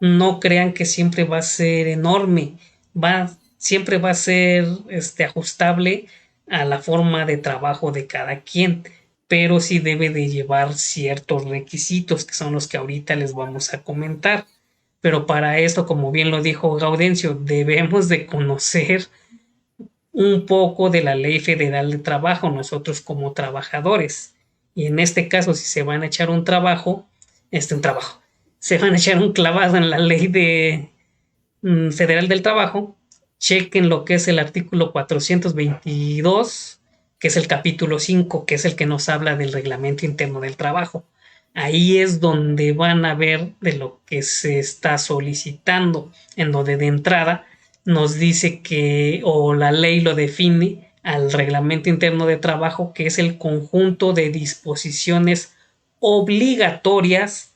No crean que siempre va a ser enorme, siempre va a ser ajustable a la forma de trabajo de cada quien, pero sí debe de llevar ciertos requisitos que son los que ahorita les vamos a comentar. Pero para esto, como bien lo dijo Gaudencio, debemos de conocer un poco de la Ley Federal de Trabajo nosotros como trabajadores. Y en este caso, si se van a echar un trabajo, un trabajo. Se van a echar un clavado en la ley federal del trabajo, chequen lo que es el artículo 422, que es el capítulo 5, que es el que nos habla del reglamento interno del trabajo. Ahí es donde van a ver de lo que se está solicitando, en donde de entrada nos dice que, o la ley lo define al reglamento interno de trabajo, que es el conjunto de disposiciones obligatorias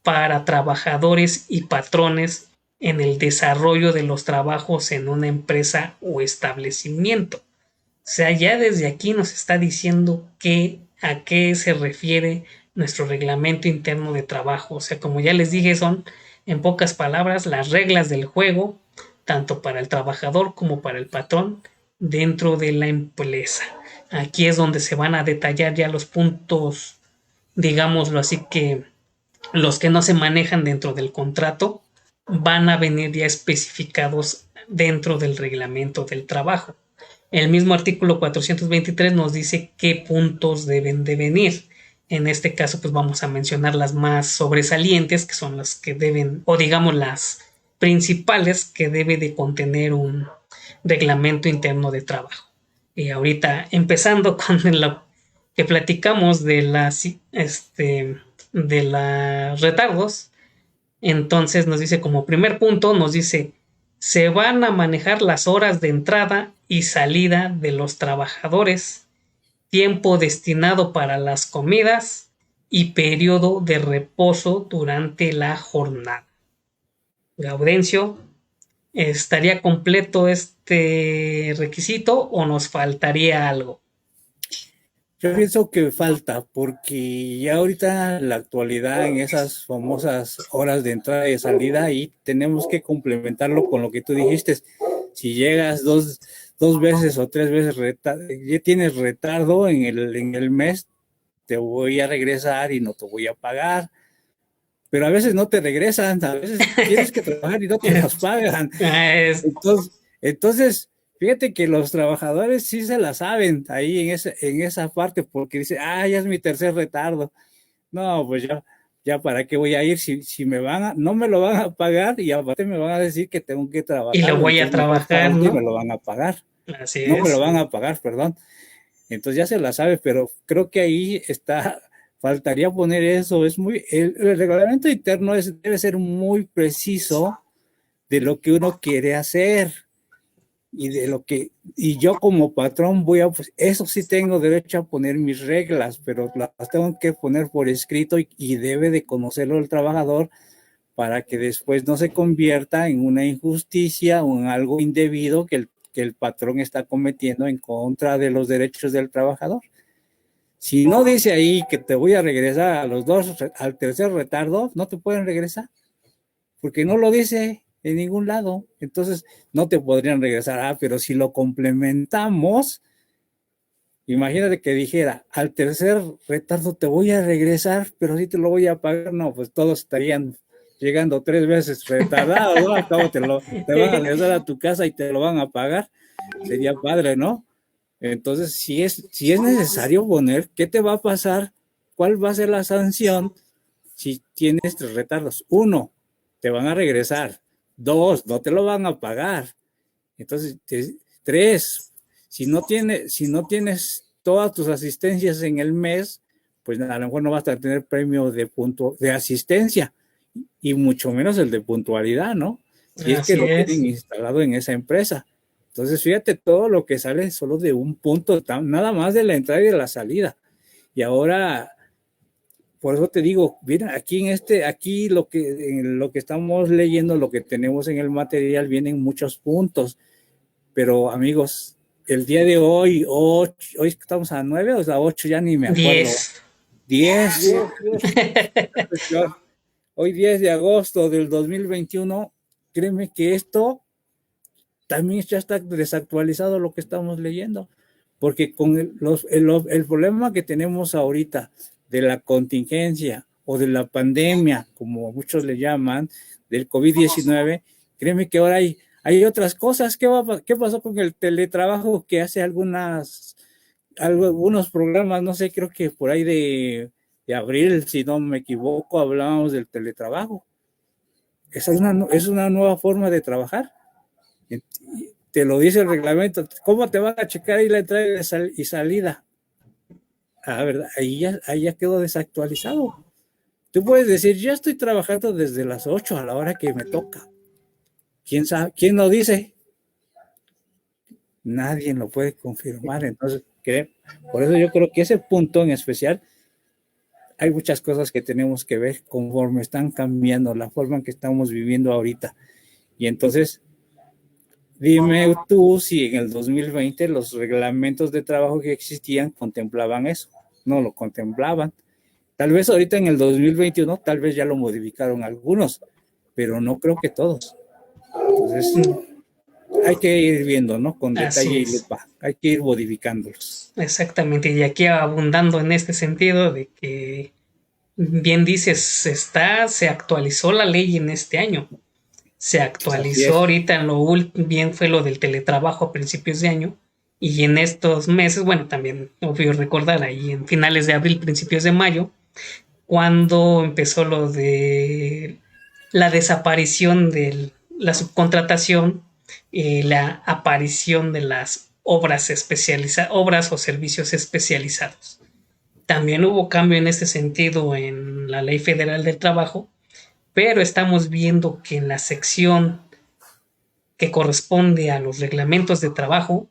para trabajadores y patrones en el desarrollo de los trabajos en una empresa o establecimiento. O sea, ya desde aquí nos está diciendo a qué se refiere nuestro reglamento interno de trabajo. O sea, como ya les dije, son en pocas palabras las reglas del juego, tanto para el trabajador como para el patrón dentro de la empresa. Aquí es donde se van a detallar ya los puntos, digámoslo así, que los que no se manejan dentro del contrato van a venir ya especificados dentro del reglamento del trabajo. El mismo artículo 423 nos dice qué puntos deben de venir. En este caso, pues vamos a mencionar las más sobresalientes, que son las que deben, o digamos las principales que debe de contener un reglamento interno de trabajo. Y ahorita, empezando con lo que platicamos de los retardos, entonces nos dice como primer punto, nos dice, se van a manejar las horas de entrada y salida de los trabajadores, tiempo destinado para las comidas y periodo de reposo durante la jornada. Gaudencio, ¿estaría completo este requisito o nos faltaría algo? Yo pienso que falta, porque ya ahorita en la actualidad, en esas famosas horas de entrada y salida, ahí tenemos que complementarlo con lo que tú dijiste. Si llegas dos veces o tres veces, ya tienes retardo en el mes, te voy a regresar y no te voy a pagar. Pero a veces no te regresan, a veces tienes que trabajar y no te las pagan. Entonces, fíjate que los trabajadores sí se la saben ahí en esa parte, porque dice, ya es mi tercer retardo. No, pues ya para qué voy a ir si no me lo van a pagar y aparte me van a decir que tengo que trabajar. Y lo voy a trabajar, ¿no? Y me lo van a pagar. Así es. No me lo van a pagar, perdón. Entonces ya se la sabe, pero creo que ahí faltaría poner eso. El reglamento interno debe ser muy preciso de lo que uno quiere hacer. Y yo como patrón pues eso sí tengo derecho a poner mis reglas, pero las tengo que poner por escrito y debe de conocerlo el trabajador para que después no se convierta en una injusticia o en algo indebido que el patrón está cometiendo en contra de los derechos del trabajador. Si no dice ahí que te voy a regresar al tercer retardo, no te pueden regresar, porque no lo dice en ningún lado. Entonces no te podrían regresar. Pero si lo complementamos, imagínate que dijera, al tercer retardo te voy a regresar, pero sí te lo voy a pagar. No, pues todos estarían llegando 3 veces retardados, ¿no? Al cabo te van a regresar a tu casa y te lo van a pagar. Sería padre, ¿no? Entonces, si es necesario poner, ¿qué te va a pasar? ¿Cuál va a ser la sanción si tienes 3 retardos? 1, te van a regresar. 2, no te lo van a pagar. Entonces, 3, si no tienes todas tus asistencias en el mes, pues a lo mejor no vas a tener premio de asistencia y mucho menos el de puntualidad, ¿no? Si es que lo tienen instalado en esa empresa. Entonces, fíjate todo lo que sale solo de un punto, nada más de la entrada y de la salida. Y ahora, por eso te digo, mira, aquí lo que estamos leyendo, lo que tenemos en el material, vienen muchos puntos. Pero, amigos, el día de hoy estamos a 9 o a 8, ya ni me acuerdo. 10. Hoy 10 de agosto del 2021, créeme que esto también ya está desactualizado lo que estamos leyendo, porque con el problema que tenemos ahorita de la contingencia o de la pandemia, como muchos le llaman, del COVID-19, créeme que ahora hay otras cosas. ¿Qué pasó con el teletrabajo que hace algunos programas? No sé, creo que por ahí de abril, si no me equivoco, hablábamos del teletrabajo. Esa es una nueva forma de trabajar. Te lo dice el reglamento. ¿Cómo te van a checar ahí la entrada y salida? ¿Verdad? Ahí ya quedó desactualizado. Tú puedes decir, yo estoy trabajando desde las 8 a la hora que me toca. ¿Quién sabe? ¿Quién lo dice? Nadie lo puede confirmar. Entonces, por eso yo creo que ese punto en especial, hay muchas cosas que tenemos que ver conforme están cambiando la forma en que estamos viviendo ahorita. Y entonces, dime tú si en el 2020 los reglamentos de trabajo que existían contemplaban eso. No lo contemplaban. Tal vez ahorita en el 2021, tal vez ya lo modificaron algunos, pero no creo que todos. Entonces, hay que ir viendo, ¿no? Con detalle y lupa. Hay que ir modificándolos. Exactamente. Y aquí abundando en este sentido de que, bien dices, se actualizó la ley en este año. Se actualizó ahorita en bien fue lo del teletrabajo a principios de año. Y en estos meses, bueno, también obvio recordar ahí en finales de abril, principios de mayo, cuando empezó lo de la desaparición de la subcontratación y la aparición de las obras obras o servicios especializados. También hubo cambio en este sentido en la Ley Federal del Trabajo, pero estamos viendo que en la sección que corresponde a los reglamentos de trabajo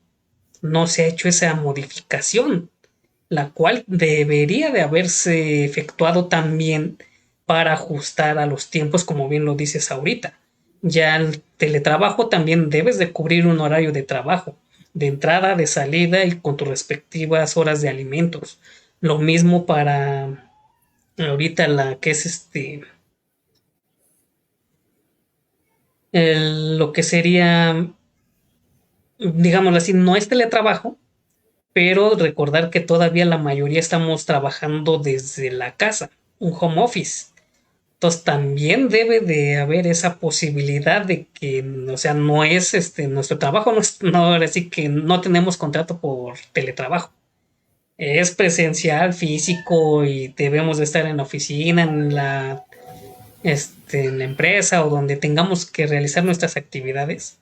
no se ha hecho esa modificación, la cual debería de haberse efectuado también para ajustar a los tiempos, como bien lo dices ahorita. Ya el teletrabajo también debes de cubrir un horario de trabajo, de entrada, de salida y con tus respectivas horas de alimentos. Lo mismo para ahorita la que es lo que sería, digámoslo así, no es teletrabajo, pero recordar que todavía la mayoría estamos trabajando desde la casa, un home office. Entonces también debe de haber esa posibilidad de que, o sea, no es nuestro trabajo, no, ahora sí que no tenemos contrato por teletrabajo. Es presencial, físico y debemos de estar en la oficina, en la empresa o donde tengamos que realizar nuestras actividades.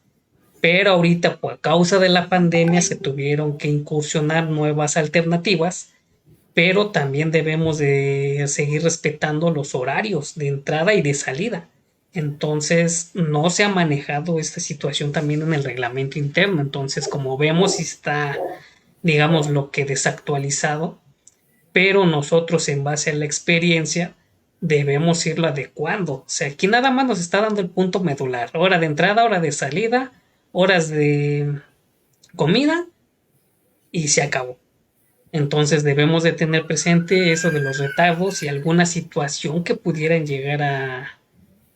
Pero ahorita, por causa de la pandemia, se tuvieron que incursionar nuevas alternativas, pero también debemos de seguir respetando los horarios de entrada y de salida. Entonces, no se ha manejado esta situación también en el reglamento interno. Entonces, como vemos, está, digamos, lo que desactualizado, pero nosotros, en base a la experiencia, debemos irlo adecuando. O sea, aquí nada más nos está dando el punto medular: hora de entrada, hora de salida, horas de comida y se acabó. Entonces debemos de tener presente eso de los retardos y alguna situación que pudieran llegar a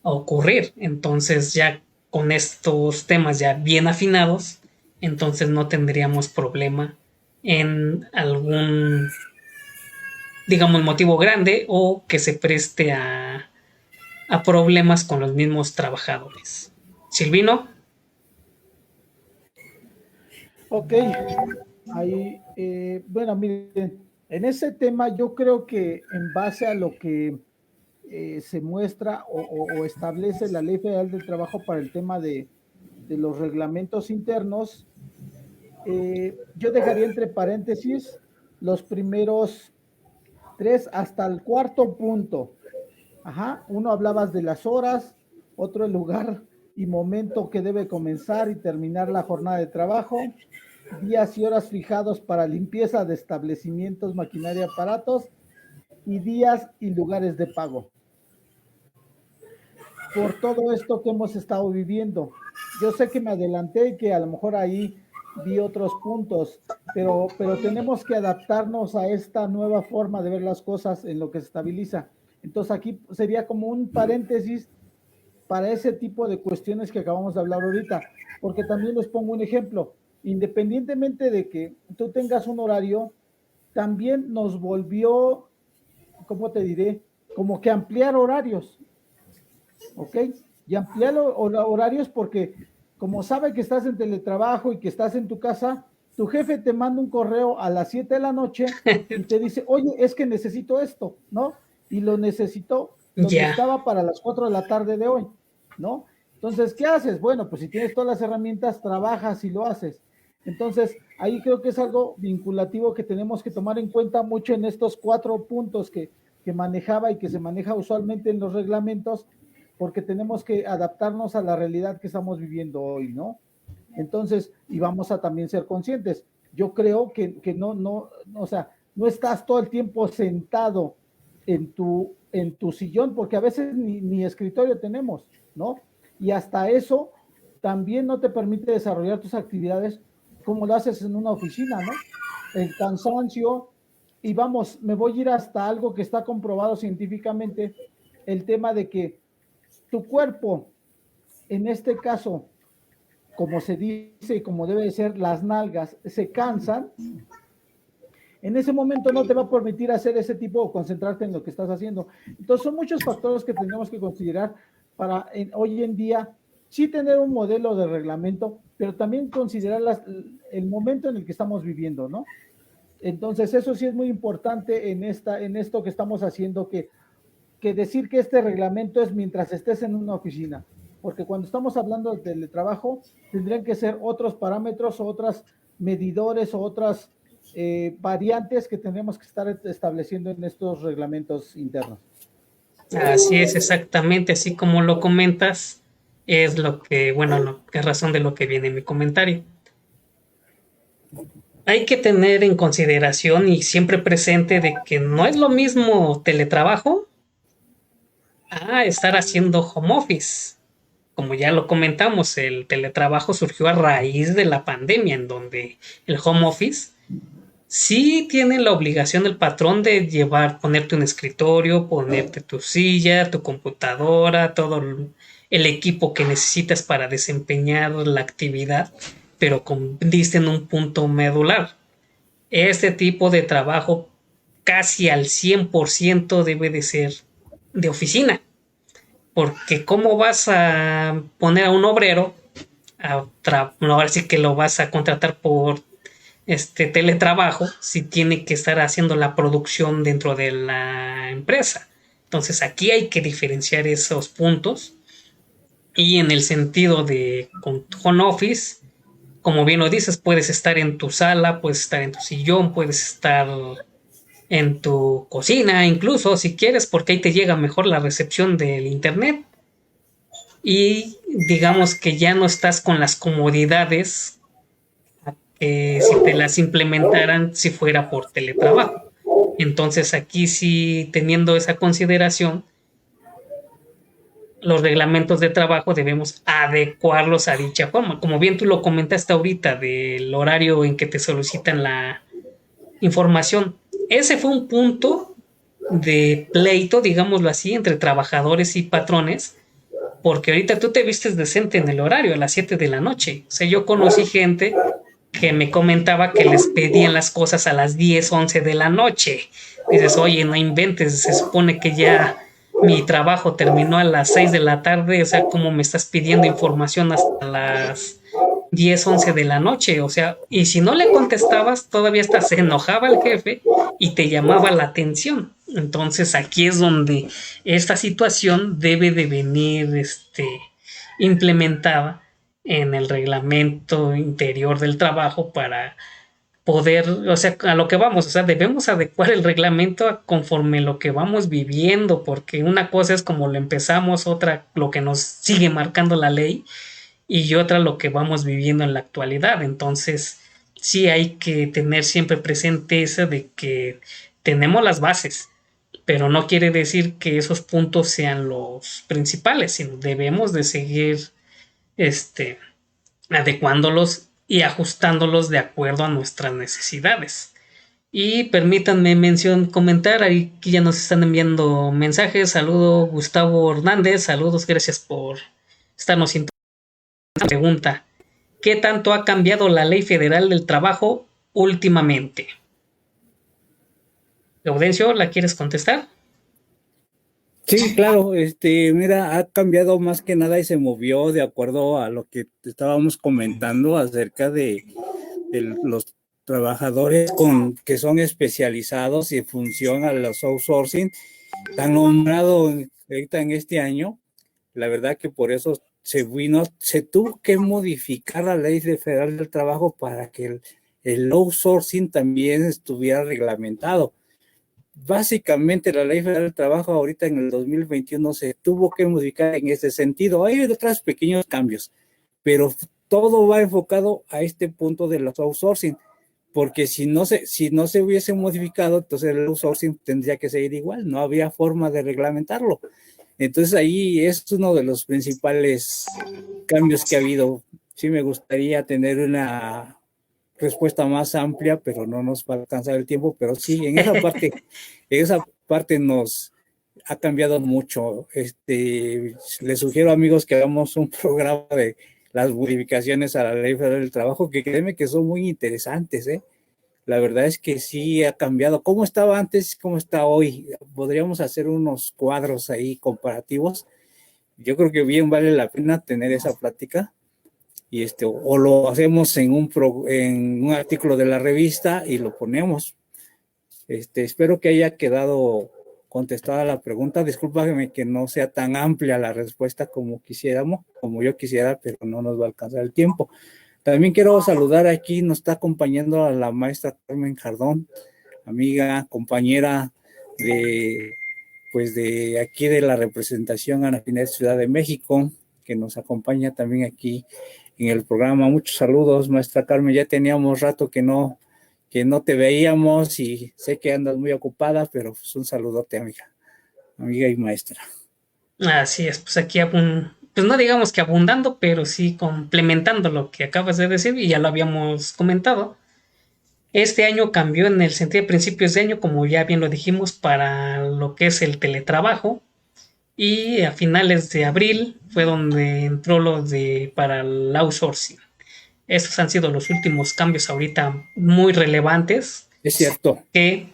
ocurrir. Entonces ya con estos temas ya bien afinados, entonces no tendríamos problema en algún, digamos, motivo grande o que se preste a problemas con los mismos trabajadores. Silvino. Ok, ahí, bueno, miren, en ese tema yo creo que en base a lo que se muestra o establece la Ley Federal del Trabajo para el tema de los reglamentos internos, yo dejaría entre paréntesis los primeros tres hasta el cuarto punto. Ajá, uno hablabas de las horas, otro el lugar y momento que debe comenzar y terminar la jornada de trabajo, días y horas fijados para limpieza de establecimientos, maquinaria, aparatos y días y lugares de pago. Por todo esto que hemos estado viviendo, yo sé que me adelanté y que a lo mejor ahí vi otros puntos, pero tenemos que adaptarnos a esta nueva forma de ver las cosas en lo que se estabiliza. Entonces aquí sería como un paréntesis para ese tipo de cuestiones que acabamos de hablar ahorita, porque también les pongo un ejemplo: independientemente de que tú tengas un horario, también nos volvió, ¿cómo te diré? Como que ampliar horarios, ¿ok? Y ampliar horarios porque como sabe que estás en teletrabajo y que estás en tu casa, tu jefe te manda un correo a las 7 de la noche y te dice, oye, es que necesito esto, ¿no? Y lo lo Ya. necesitaba para las 4 de la tarde de hoy, ¿no? Entonces, ¿qué haces? Bueno, pues si tienes todas las herramientas, trabajas y lo haces. Entonces, ahí creo que es algo vinculativo que tenemos que tomar en cuenta mucho en estos 4 puntos que manejaba y que se maneja usualmente en los reglamentos, porque tenemos que adaptarnos a la realidad que estamos viviendo hoy, ¿no? Entonces, y vamos a también ser conscientes. Yo creo que o sea, no estás todo el tiempo sentado en tu sillón, porque a veces ni escritorio tenemos, ¿no? Y hasta eso también no te permite desarrollar tus actividades como lo haces en una oficina, ¿no? El cansancio, y vamos, me voy a ir hasta algo que está comprobado científicamente, el tema de que tu cuerpo, en este caso, como se dice y como debe de ser, las nalgas se cansan, en ese momento no te va a permitir hacer ese tipo o concentrarte en lo que estás haciendo. Entonces son muchos factores que tenemos que considerar para hoy en día sí tener un modelo de reglamento, pero también considerar el momento en el que estamos viviendo, ¿no? Entonces eso sí es muy importante en esto que estamos haciendo, que decir que este reglamento es mientras estés en una oficina, porque cuando estamos hablando de teletrabajo, tendrían que ser otros parámetros o otros medidores o otras variantes que tenemos que estar estableciendo en estos reglamentos internos. Así es, exactamente, así como lo comentas, es lo que, bueno, lo que es razón de lo que viene en mi comentario. Hay que tener en consideración y siempre presente de que no es lo mismo teletrabajo a estar haciendo home office. Como ya lo comentamos, el teletrabajo surgió a raíz de la pandemia, en donde el home office sí tiene la obligación el patrón de ponerte un escritorio, ponerte tu silla, tu computadora, todo el equipo que necesitas para desempeñar la actividad, pero diste en un punto medular. Este tipo de trabajo casi al 100% debe de ser de oficina, porque ¿cómo vas a poner a un obrero ahora sí que lo vas a contratar por teletrabajo si tiene que estar haciendo la producción dentro de la empresa? Entonces aquí hay que diferenciar esos puntos, y en el sentido de con home office, como bien lo dices, puedes estar en tu sala, puedes estar en tu sillón, puedes estar en tu cocina, incluso si quieres, porque ahí te llega mejor la recepción del internet, y digamos que ya no estás con las comodidades si te las implementaran si fuera por teletrabajo. Entonces aquí sí, teniendo esa consideración, los reglamentos de trabajo debemos adecuarlos a dicha forma. Como bien tú lo comentaste ahorita del horario en que te solicitan la información, ese fue un punto de pleito, digámoslo así, entre trabajadores y patrones, porque ahorita tú te vistes decente en el horario a las 7 de la noche. O sea, yo conocí gente que me comentaba que les pedían las cosas a las 10 11 de la noche. Dices, oye, no inventes, se supone que ya mi trabajo terminó a las 6 de la tarde, o sea, ¿cómo me estás pidiendo información hasta las 10 11 de la noche? O sea, y si no le contestabas, todavía hasta se enojaba el jefe y te llamaba la atención. Entonces aquí es donde esta situación debe de venir implementada en el reglamento interior del trabajo para poder, o sea, a lo que vamos, o sea, debemos adecuar el reglamento conforme lo que vamos viviendo, porque una cosa es como lo empezamos, otra lo que nos sigue marcando la ley, y otra lo que vamos viviendo en la actualidad. Entonces, sí hay que tener siempre presente eso de que tenemos las bases, pero no quiere decir que esos puntos sean los principales, sino debemos de seguir este, adecuándolos y ajustándolos de acuerdo a nuestras necesidades. Y permítanme comentar, aquí ya nos están enviando mensajes. Saludo Gustavo Hernández, saludos, gracias por estarnos sintonizando. Pregunta: ¿qué tanto ha cambiado la Ley Federal del Trabajo últimamente? Gaudencio, ¿la quieres contestar? Sí, claro, mira, ha cambiado más que nada y se movió de acuerdo a lo que estábamos comentando acerca los trabajadores que son especializados y en función a los outsourcing, han nombrado ahorita en este año. La verdad que por eso se tuvo que modificar la ley federal del trabajo para que el outsourcing también estuviera reglamentado. Básicamente la ley federal del trabajo ahorita en el 2021 se tuvo que modificar en ese sentido. Hay otros pequeños cambios, pero todo va enfocado a este punto de los outsourcing, porque si no se hubiese modificado, entonces el outsourcing tendría que seguir igual, no había forma de reglamentarlo. Entonces ahí es uno de los principales cambios que ha habido. Sí me gustaría tener una respuesta más amplia, pero no nos va a alcanzar el tiempo, pero sí, en esa parte nos ha cambiado mucho. Les sugiero, amigos, que hagamos un programa de las modificaciones a la Ley Federal del Trabajo, que créeme que son muy interesantes, ¿eh? La verdad es que sí ha cambiado. ¿Cómo estaba antes? ¿Cómo está hoy? Podríamos hacer unos cuadros ahí comparativos. Yo creo que bien vale la pena tener esa plática. Y o lo hacemos en un artículo de la revista y lo ponemos. Espero que haya quedado contestada la pregunta. Discúlpame que no sea tan amplia la respuesta como yo quisiera, pero no nos va a alcanzar el tiempo. También quiero saludar aquí, nos está acompañando a la maestra Carmen Jardón, amiga, compañera de aquí de la representación Anafinet Ciudad de México, que nos acompaña también aquí en el programa. Muchos saludos, maestra Carmen. Ya teníamos rato que no te veíamos y sé que andas muy ocupada, pero pues un saludote, amiga y maestra. Así es, pues aquí pues no digamos que abundando, pero sí complementando lo que acabas de decir y ya lo habíamos comentado. Este año cambió en el sentido de principios de año, como ya bien lo dijimos, para lo que es el teletrabajo. Y a finales de abril fue donde entró para el outsourcing. Estos han sido los últimos cambios ahorita muy relevantes. Es cierto. Que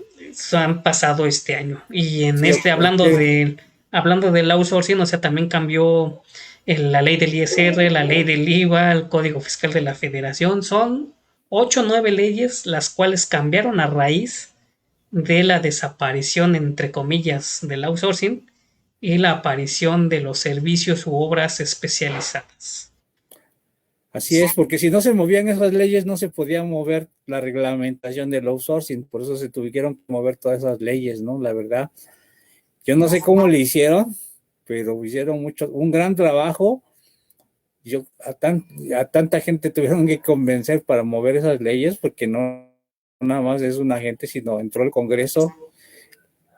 han pasado este año. Y en sí, hablando del outsourcing, o sea, también cambió la ley del ISR, la ley del IVA, el Código Fiscal de la Federación. Son 8 o 9 leyes las cuales cambiaron a raíz de la desaparición, entre comillas, del outsourcing y la aparición de los servicios u obras especializadas. Así es, porque si no se movían esas leyes, no se podía mover la reglamentación del outsourcing, por eso se tuvieron que mover todas esas leyes, ¿no? La verdad, yo no sé cómo le hicieron, pero hicieron un gran trabajo. A tanta gente tuvieron que convencer para mover esas leyes, porque no nada más es una gente, sino entró el Congreso.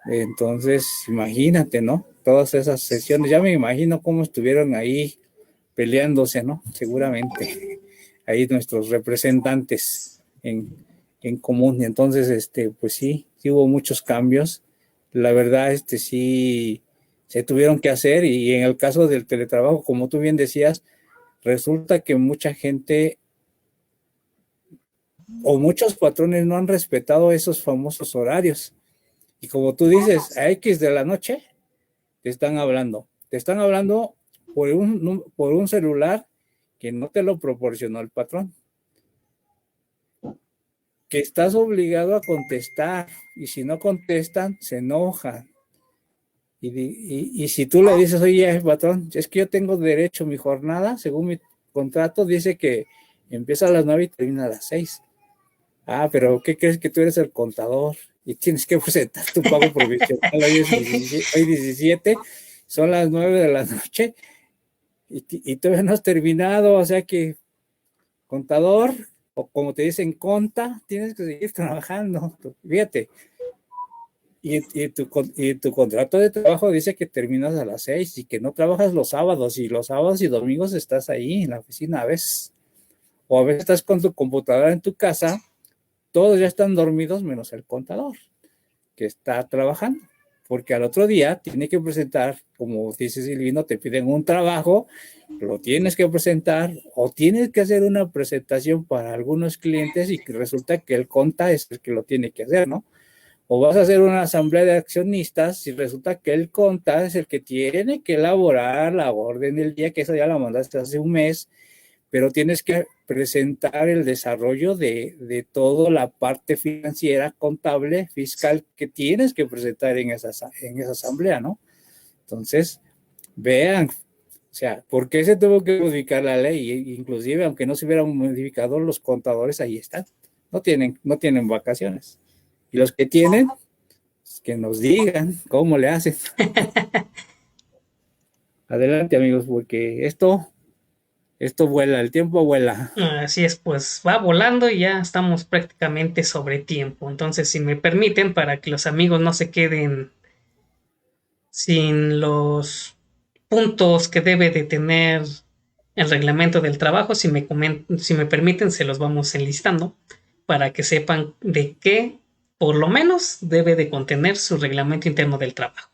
Entonces, imagínate, ¿no? Todas esas sesiones, ya me imagino cómo estuvieron ahí peleándose, ¿no? Seguramente ahí nuestros representantes en común. Y entonces, pues sí hubo muchos cambios. La verdad, sí se tuvieron que hacer, y en el caso del teletrabajo, como tú bien decías, resulta que mucha gente o muchos patrones no han respetado esos famosos horarios. Y como tú dices, a X de la noche te están hablando por un celular que no te lo proporcionó el patrón, que estás obligado a contestar, y si no contestan, se enojan. Y si tú le dices, oye, patrón, es que yo tengo derecho, mi jornada, según mi contrato, dice que empieza a las 9 y termina a las 6. Ah, pero ¿qué crees? Que tú eres el contador y tienes que presentar tu pago provisional. Hoy es 17, son las 9 de la noche y todavía no has terminado, o sea que contador, o como te dicen, conta, tienes que seguir trabajando. Fíjate. Y tu contrato de trabajo dice que terminas a las 6 y que no trabajas los sábados, y los sábados y domingos estás ahí en la oficina a veces. O a veces estás con tu computadora en tu casa, todos ya están dormidos menos el contador, que está trabajando, porque al otro día tiene que presentar, como dice Silvino, te piden un trabajo, lo tienes que presentar, o tienes que hacer una presentación para algunos clientes y que resulta que el conta es el que lo tiene que hacer, ¿no? O vas a hacer una asamblea de accionistas y resulta que el conta es el que tiene que elaborar la orden del día, que eso ya la mandaste hace un mes, pero tienes que presentar el desarrollo de toda la parte financiera, contable, fiscal que tienes que presentar en esa asamblea, ¿no? Entonces, vean, o sea, ¿por qué se tuvo que modificar la ley? Inclusive, aunque no se hubiera modificado, los contadores ahí están, no tienen vacaciones. Y los que tienen, pues, que nos digan cómo le hacen. Adelante, amigos, porque esto vuela, el tiempo vuela. Así es, pues va volando y ya estamos prácticamente sobre tiempo. Entonces, si me permiten, para que los amigos no se queden sin los puntos que debe de tener el reglamento del trabajo, si me permiten, se los vamos enlistando para que sepan de qué, por lo menos, debe de contener su reglamento interno del trabajo.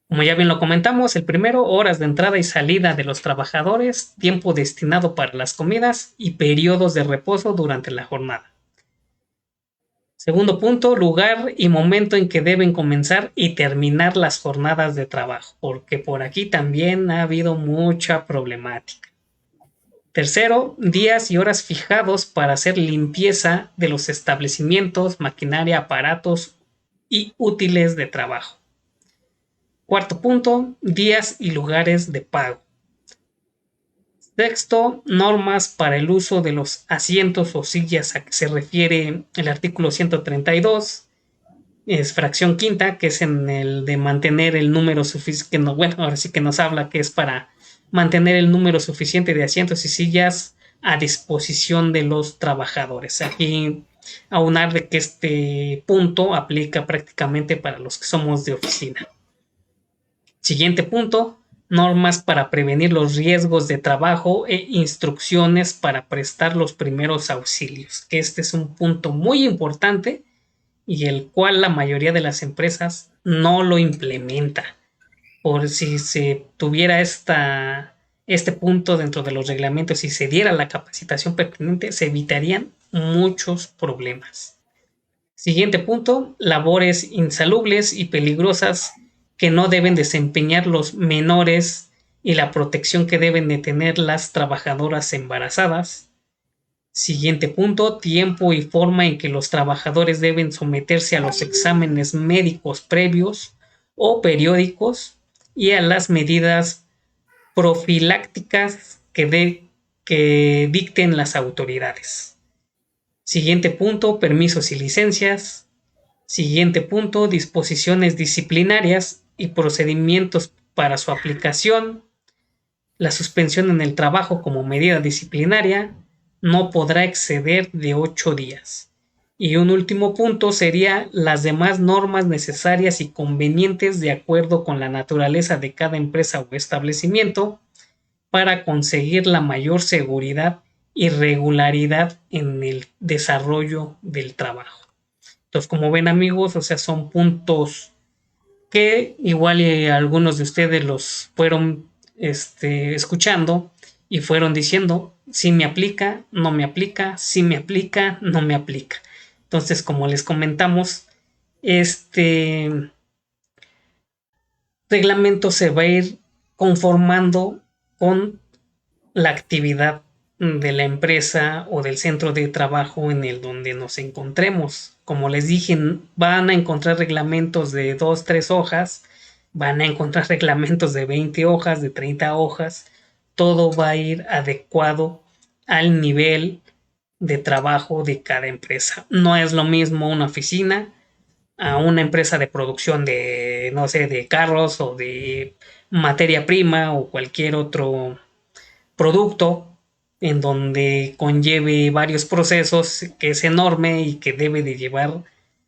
Como ya bien lo comentamos, el primero, horas de entrada y salida de los trabajadores, tiempo destinado para las comidas y periodos de reposo durante la jornada. Segundo punto, lugar y momento en que deben comenzar y terminar las jornadas de trabajo, porque por aquí también ha habido mucha problemática. Tercero, días y horas fijados para hacer limpieza de los establecimientos, maquinaria, aparatos y útiles de trabajo. Cuarto punto, días y lugares de pago. Sexto, normas para el uso de los asientos o sillas a que se refiere el artículo 132, es fracción quinta, que es en el de mantener el número suficiente, bueno, ahora sí que nos habla que es para mantener el número suficiente de asientos y sillas a disposición de los trabajadores. Aquí aunar de que este punto aplica prácticamente para los que somos de oficina. Siguiente punto, normas para prevenir los riesgos de trabajo e instrucciones para prestar los primeros auxilios, que este es un punto muy importante y el cual la mayoría de las empresas no lo implementa. Por si se tuviera este punto dentro de los reglamentos y se diera la capacitación pertinente, se evitarían muchos problemas. Siguiente punto, labores insalubres y peligrosas que no deben desempeñar los menores y la protección que deben de tener las trabajadoras embarazadas. Siguiente punto, tiempo y forma en que los trabajadores deben someterse a los exámenes médicos previos o periódicos y a las medidas profilácticas que dicten las autoridades. Siguiente punto, permisos y licencias. Siguiente punto, disposiciones disciplinarias y procedimientos para su aplicación. La suspensión en el trabajo como medida disciplinaria no podrá exceder de 8 días. Y un último punto sería las demás normas necesarias y convenientes de acuerdo con la naturaleza de cada empresa o establecimiento para conseguir la mayor seguridad y regularidad en el desarrollo del trabajo. Entonces, como ven, amigos, o sea, son puntos que igual algunos de ustedes los fueron escuchando y fueron diciendo, si me aplica, no me aplica, si me aplica, no me aplica. Entonces, como les comentamos, este reglamento se va a ir conformando con la actividad de la empresa o del centro de trabajo en el donde nos encontremos. Como les dije, van a encontrar reglamentos de 2, 3 hojas, van a encontrar reglamentos de 20 hojas, de 30 hojas. Todo va a ir adecuado al nivel de trabajo de cada empresa. No es lo mismo una oficina a una empresa de producción de, no sé, de carros o de materia prima o cualquier otro producto en donde conlleve varios procesos, que es enorme y que debe de llevar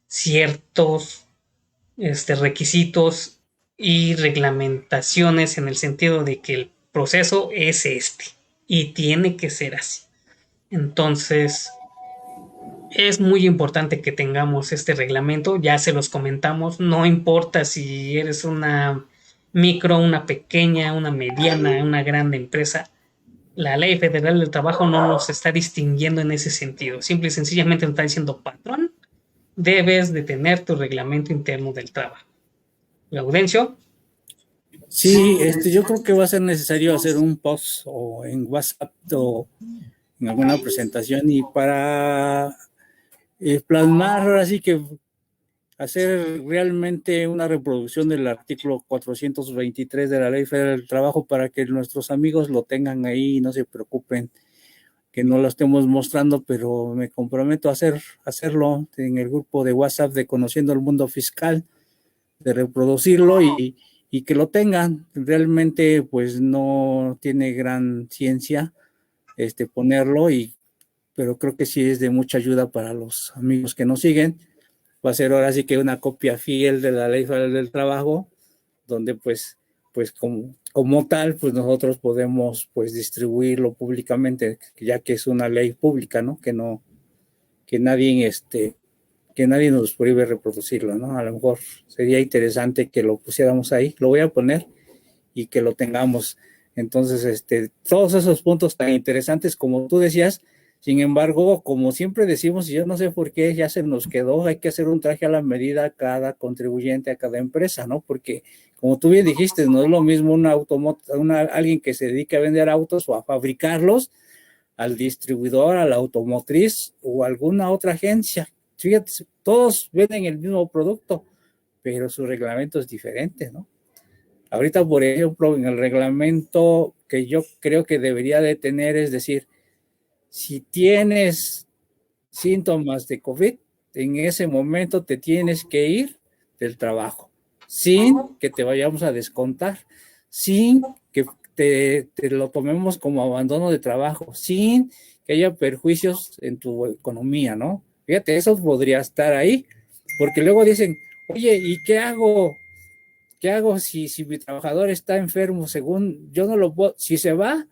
ciertos requisitos y reglamentaciones en el sentido de que el proceso es y tiene que ser así. Entonces, es muy importante que tengamos este reglamento, ya se los comentamos, no importa si eres una micro, una pequeña, una mediana, una grande empresa, la Ley Federal del Trabajo no nos está distinguiendo en ese sentido. Simple y sencillamente nos está diciendo, patrón, debes de tener tu reglamento interno del trabajo. Gaudencio. Sí, yo creo que va a ser necesario hacer un post o en WhatsApp o en alguna presentación y para plasmar, ahora sí que hacer realmente una reproducción del artículo 423 de la Ley Federal del Trabajo para que nuestros amigos lo tengan ahí y no se preocupen que no lo estemos mostrando, pero me comprometo a hacerlo en el grupo de WhatsApp de Conociendo el Mundo Fiscal, de reproducirlo y que lo tengan. Realmente pues no tiene gran ciencia ponerlo, pero creo que sí es de mucha ayuda para los amigos que nos siguen. Va a ser ahora sí que una copia fiel de la Ley Federal del Trabajo, donde pues como tal, pues nosotros podemos pues distribuirlo públicamente, ya que es una ley pública, ¿no? Que nadie que nadie nos prohíbe reproducirlo, ¿no? A lo mejor sería interesante que lo pusiéramos ahí, lo voy a poner y que lo tengamos. Entonces, todos esos puntos tan interesantes como tú decías, sin embargo, como siempre decimos, y yo no sé por qué ya se nos quedó, hay que hacer un traje a la medida a cada contribuyente, a cada empresa, ¿no? Porque, como tú bien dijiste, no es lo mismo alguien que se dedique a vender autos o a fabricarlos, al distribuidor, a la automotriz o a alguna otra agencia. Fíjate, todos venden el mismo producto, pero su reglamento es diferente, ¿no? Ahorita, por ejemplo, en el reglamento que yo creo que debería de tener, es decir, si tienes síntomas de COVID, en ese momento te tienes que ir del trabajo, sin que te vayamos a descontar, sin que te lo tomemos como abandono de trabajo, sin que haya perjuicios en tu economía, ¿no? Fíjate, eso podría estar ahí, porque luego dicen, oye, ¿y qué hago? ¿Qué hago si mi trabajador está enfermo? Según yo no lo puedo, si se va,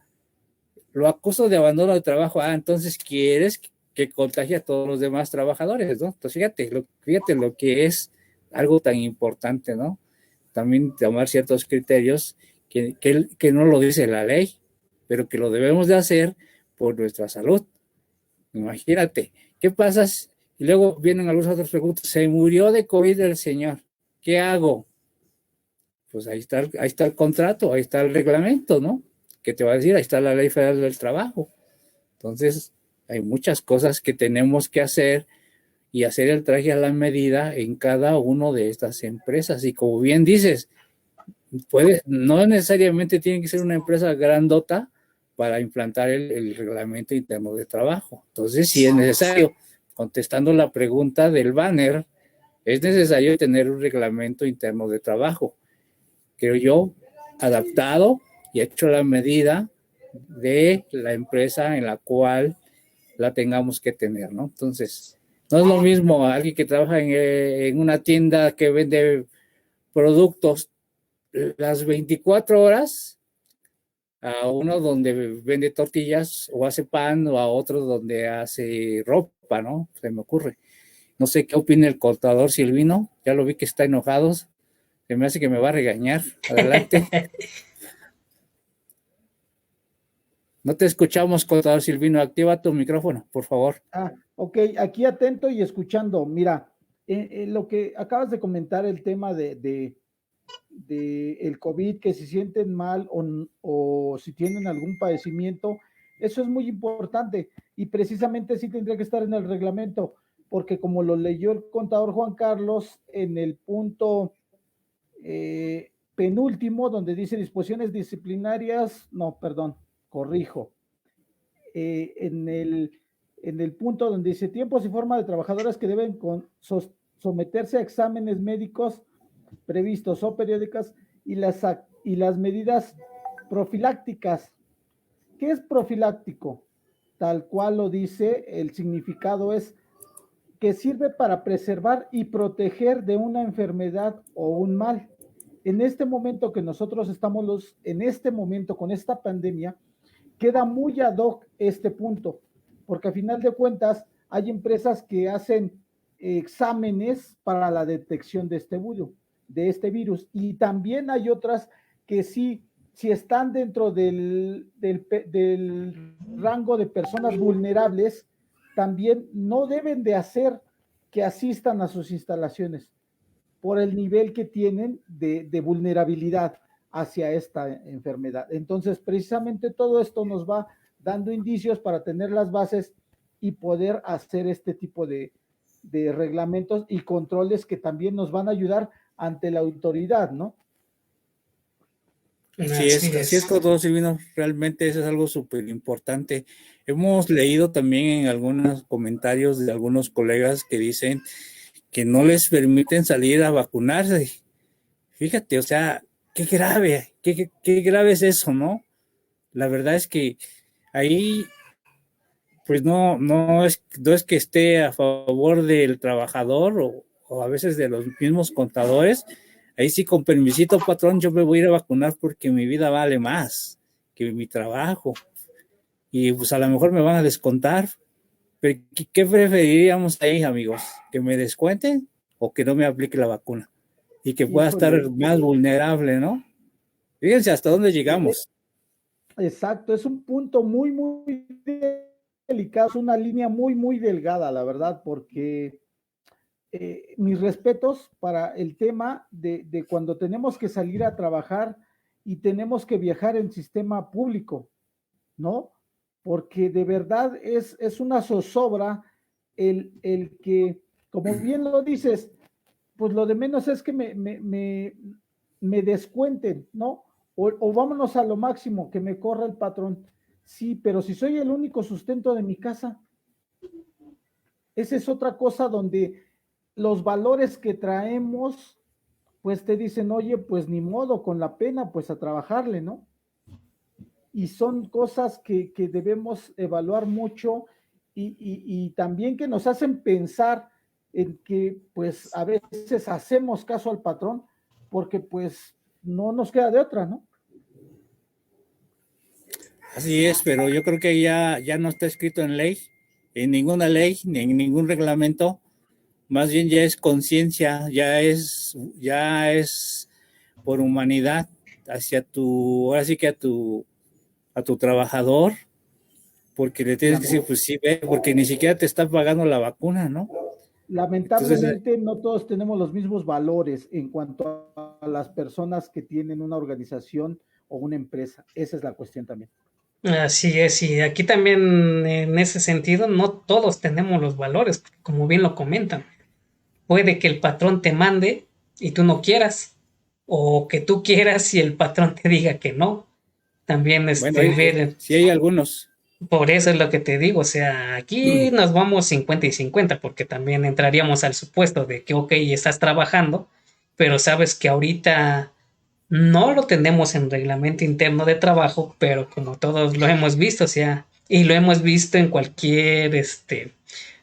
lo acuso de abandono de trabajo. Ah, entonces quieres que contagie a todos los demás trabajadores, ¿no? Entonces fíjate lo que es algo tan importante, ¿no? También tomar ciertos criterios que no lo dice la ley, pero que lo debemos de hacer por nuestra salud. Imagínate, ¿qué pasa? Y luego vienen algunas otras preguntas. Se murió de COVID el señor. ¿Qué hago? Pues ahí está el contrato, ahí está el reglamento, ¿no? ¿Qué te va a decir? Ahí está la Ley Federal del Trabajo. Entonces, hay muchas cosas que tenemos que hacer y hacer el traje a la medida en cada una de estas empresas. Y como bien dices, no necesariamente tiene que ser una empresa grandota para implantar el reglamento interno de trabajo. Entonces, si es necesario, contestando la pregunta del banner, es necesario tener un reglamento interno de trabajo, creo yo, adaptado y hecho a la medida de la empresa en la cual la tengamos que tener, ¿no? Entonces, no es lo mismo alguien que trabaja en una tienda que vende productos las 24 horas a uno donde vende tortillas o hace pan o a otro donde hace ropa, ¿no? Se me ocurre. No sé qué opina el contador Silvino, ya lo vi que está enojado, se me hace que me va a regañar. Adelante. No te escuchamos, contador Silvino. Activa tu micrófono, por favor. Ok, aquí atento y escuchando. Mira, lo que acabas de comentar, el tema de el COVID, que si sienten mal o si tienen algún padecimiento, eso es muy importante y precisamente sí tendría que estar en el reglamento, porque como lo leyó el contador Juan Carlos en el punto penúltimo, donde dice disposiciones disciplinarias, no, perdón, corrijo, eh, en, el, en el punto donde dice tiempos y forma de trabajadoras que deben someterse a exámenes médicos previstos o periódicas y las medidas profilácticas. ¿Qué es profiláctico? Tal cual lo dice, el significado es que sirve para preservar y proteger de una enfermedad o un mal. En este momento que nosotros estamos en este momento con esta pandemia, queda muy ad hoc este punto, porque a final de cuentas hay empresas que hacen exámenes para la detección de este virus, y también hay otras que sí, si están dentro del rango de personas vulnerables, también no deben de hacer que asistan a sus instalaciones por el nivel que tienen de vulnerabilidad. hacia esta enfermedad. Entonces, precisamente todo esto nos va dando indicios para tener las bases y poder hacer este tipo de reglamentos y controles que también nos van a ayudar ante la autoridad, ¿no? Así es todo, Silvino. Realmente eso es algo súper importante. Hemos leído también en algunos comentarios de algunos colegas que dicen que no les permiten salir a vacunarse. Fíjate, o sea, qué grave, qué grave es eso, ¿no? La verdad es que ahí, pues no es que esté a favor del trabajador o a veces de los mismos contadores. Ahí sí, con permisito, patrón, yo me voy a ir a vacunar porque mi vida vale más que mi trabajo. Y pues a lo mejor me van a descontar. Pero ¿qué preferiríamos ahí, amigos? ¿Que me descuenten o que no me aplique la vacuna? Y que pueda estar más vulnerable, ¿no? Fíjense hasta dónde llegamos. Exacto, es un punto muy, muy delicado, es una línea muy, muy delgada, la verdad, porque mis respetos para el tema de cuando tenemos que salir a trabajar y tenemos que viajar en sistema público, ¿no? Porque de verdad es una zozobra el que, como bien lo dices, pues lo de menos es que me descuenten, ¿no? O vámonos a lo máximo, que me corra el patrón. Sí, pero si soy el único sustento de mi casa, esa es otra cosa donde los valores que traemos, pues te dicen, oye, pues ni modo, con la pena, pues a trabajarle, ¿no? Y son cosas que debemos evaluar mucho y también que nos hacen pensar en que pues a veces hacemos caso al patrón porque pues no nos queda de otra, ¿no? Así es, pero yo creo que ya no está escrito en ley, en ninguna ley, ni en ningún reglamento. Más bien ya es conciencia, ya es por humanidad hacia ahora sí que a tu trabajador, porque le tienes que decir, pues sí, ve, porque ni siquiera te está pagando la vacuna, ¿no? Lamentablemente no todos tenemos los mismos valores en cuanto a las personas que tienen una organización o una empresa. Esa es la cuestión también. Así es, y aquí también en ese sentido no todos tenemos los valores, como bien lo comentan. Puede que el patrón te mande y tú no quieras, o que tú quieras y el patrón te diga que no. También Bueno, ver, sí hay algunos. por eso es lo que te digo, o sea, aquí nos vamos 50 y 50, porque también entraríamos al supuesto de que, ok, estás trabajando, pero sabes que ahorita no lo tenemos en reglamento interno de trabajo, pero como todos lo hemos visto, o sea, y lo hemos visto en cualquier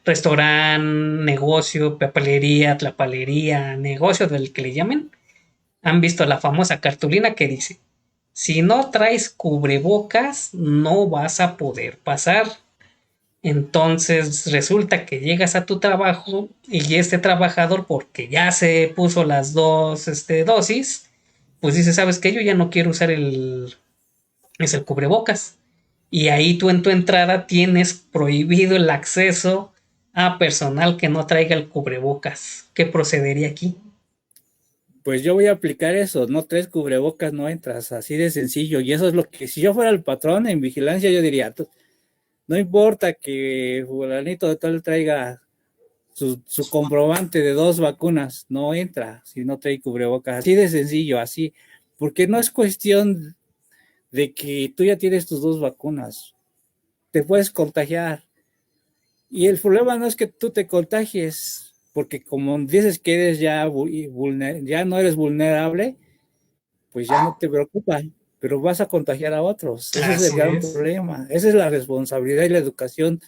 restaurante, negocio, papelería, tlapalería, negocio del que le llamen, han visto la famosa cartulina que dice, si no traes cubrebocas, no vas a poder pasar. Entonces resulta que llegas a tu trabajo y este trabajador, porque ya se puso las dos dosis, pues dice, ¿sabes qué? Yo ya no quiero usar el cubrebocas. Y ahí tú en tu entrada tienes prohibido el acceso a personal que no traiga el cubrebocas. ¿Qué procedería aquí? Pues yo voy a aplicar eso, no traes cubrebocas, no entras, así de sencillo. Y eso es lo que, si yo fuera el patrón en vigilancia, yo diría, no importa que fulanito de tal traiga su comprobante de 2 vacunas, no entra si no trae cubrebocas. Así de sencillo, así. Porque no es cuestión de que tú ya tienes tus 2 vacunas. Te puedes contagiar. Y el problema no es que tú te contagies, porque como dices que eres ya no eres vulnerable, pues ya no te preocupa, pero vas a contagiar a otros. Ese es el Así gran es. problema. Esa es la responsabilidad y la educación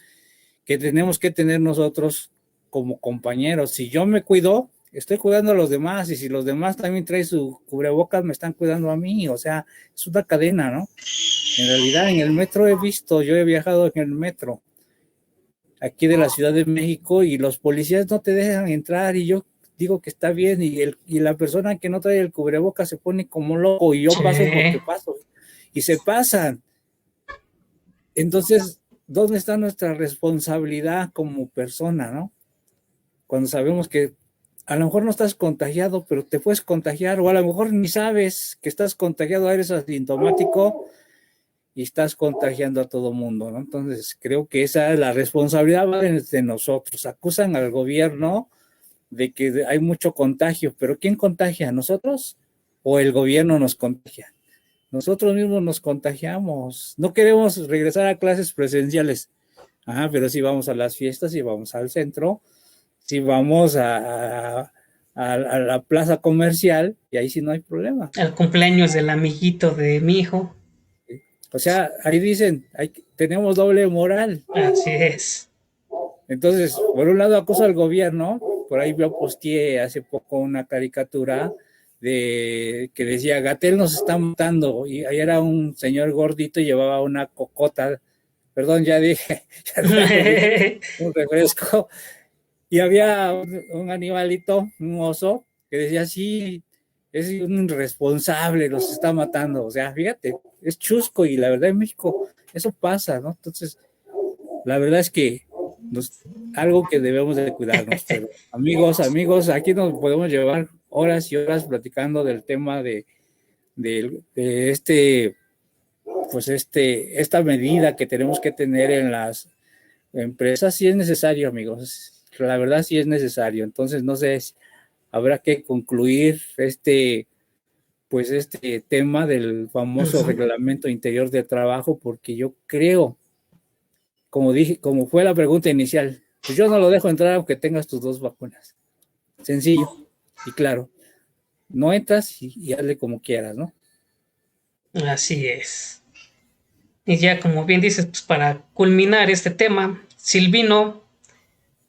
que tenemos que tener nosotros como compañeros. Si yo me cuido, estoy cuidando a los demás, y si los demás también traen su cubrebocas, me están cuidando a mí. O sea, es una cadena, ¿no? En realidad, en el metro yo he viajado en el metro aquí de la Ciudad de México, y los policías no te dejan entrar, y yo digo que está bien, y la persona que no trae el cubreboca se pone como loco, y yo paso porque Sí. paso, y se pasan. Entonces, ¿dónde está nuestra responsabilidad como persona, no? Cuando sabemos que a lo mejor no estás contagiado, pero te puedes contagiar, o a lo mejor ni sabes que estás contagiado, eres asintomático y estás contagiando a todo mundo, ¿no? Entonces, creo que esa es la responsabilidad de nosotros. Acusan al gobierno de que hay mucho contagio, pero ¿quién contagia? ¿Nosotros o el gobierno nos contagia? Nosotros mismos nos contagiamos. No queremos regresar a clases presenciales, pero sí vamos a las fiestas, sí vamos al centro, sí vamos a la plaza comercial y ahí sí no hay problema. Al cumpleaños del amiguito de mi hijo. O sea, ahí dicen, tenemos doble moral. Así es. Entonces, por un lado acuso al gobierno, por ahí yo posteé hace poco una caricatura que decía, Gatell nos está matando, y ahí era un señor gordito y llevaba una cocota, perdón, ya dije, un refresco, y había un animalito, un oso, que decía, sí, es un irresponsable, nos está matando, o sea, fíjate, es chusco, y la verdad en México eso pasa, ¿no? Entonces, la verdad es que algo que debemos de cuidarnos. Pero, amigos, aquí nos podemos llevar horas y horas platicando del tema de esta medida que tenemos que tener en las empresas. Sí es necesario, amigos. La verdad sí es necesario. Entonces, no sé, habrá que concluir este tema del famoso reglamento interior de trabajo, porque yo creo, como fue la pregunta inicial, pues yo no lo dejo entrar aunque tengas tus 2 vacunas. Sencillo y claro. No entras y hazle como quieras, ¿no? Así es. Y ya como bien dices, pues para culminar este tema, Silvino,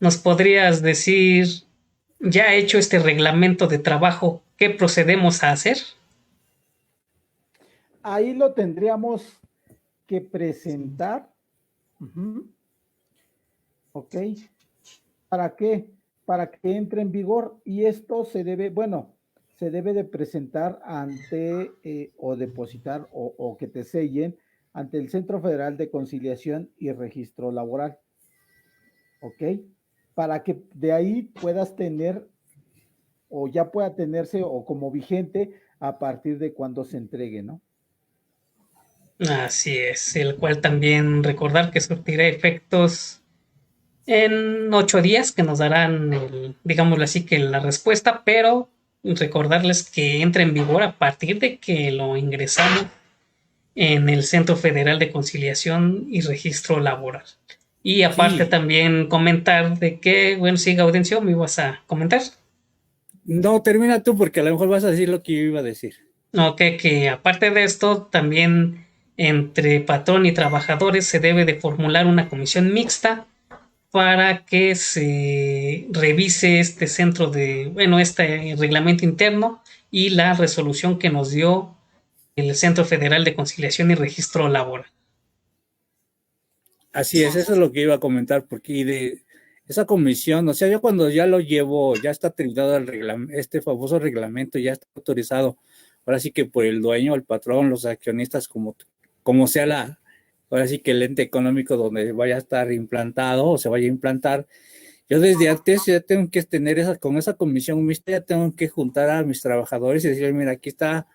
¿nos podrías decir, ya hecho este reglamento de trabajo, qué procedemos a hacer? Ahí lo tendríamos que presentar. Ok. ¿Para qué? Para que entre en vigor, y esto se debe, bueno, se debe de presentar ante o depositar o que te sellen ante el Centro Federal de Conciliación y Registro Laboral. ¿Ok? Para que de ahí puedas tener o ya pueda tenerse o como vigente a partir de cuando se entregue, ¿no? Así es, el cual también recordar que surtirá efectos en 8 días que nos darán, digámoslo así, que la respuesta, pero recordarles que entra en vigor a partir de que lo ingresamos en el Centro Federal de Conciliación y Registro Laboral. Y aparte Sí. también comentar de que, bueno, sí, Gaudencio, me ibas a comentar. No, termina tú porque a lo mejor vas a decir lo que yo iba a decir. Ok, que aparte de esto, también entre patrón y trabajadores se debe de formular una comisión mixta para que se revise este centro de, bueno, este reglamento interno y la resolución que nos dio el Centro Federal de Conciliación y Registro Laboral. Así es, eso es lo que iba a comentar, porque de esa comisión, o sea, yo cuando ya lo llevo, ya está terminado este famoso reglamento, ya está autorizado, ahora sí que por el dueño, el patrón, los accionistas, como sea ahora sí que el ente económico donde vaya a estar implantado o se vaya a implantar, yo desde antes ya tengo que tener con esa comisión mixta, ya tengo que juntar a mis trabajadores y decirles, mira, aquí está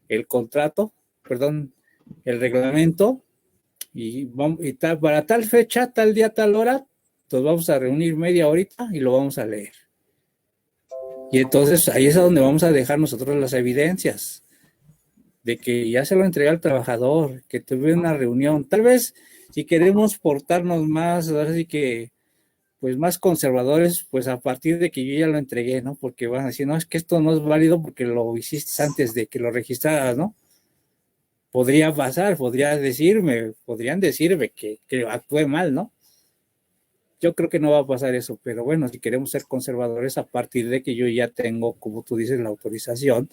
el contrato, perdón, el reglamento, y para tal fecha, tal día, tal hora, nos vamos a reunir media horita y lo vamos a leer. Y entonces ahí es a donde vamos a dejar nosotros las evidencias de que ya se lo entregué al trabajador, que tuve una reunión. Tal vez si queremos portarnos más, ahora sí que pues más conservadores, pues a partir de que yo ya lo entregué, ¿no? Porque van a decir, no, es que esto no es válido porque lo hiciste antes de que lo registraras, ¿no? Podría pasar, podrían decirme que actué mal, ¿no? Yo creo que no va a pasar eso, pero bueno, si queremos ser conservadores a partir de que yo ya tengo, como tú dices, la autorización,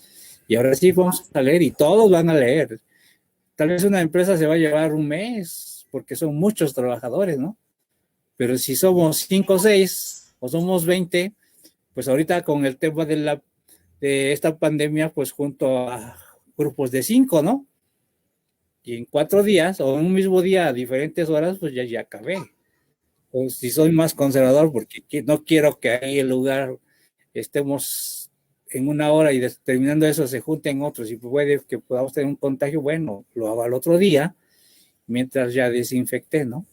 y ahora sí vamos a leer y todos van a leer. Tal vez una empresa se va a llevar un mes, porque son muchos trabajadores, ¿no? Pero si somos 5 o 6 o somos 20, pues ahorita con el tema de esta pandemia, pues junto a grupos de 5, ¿no? Y en 4 días o en un mismo día a diferentes horas, pues ya acabé. O si soy más conservador, porque no quiero que ahí el lugar estemos en una hora y terminando eso se junten otros y puede que podamos tener un contagio, bueno, lo hago al otro día mientras ya desinfecté, ¿no?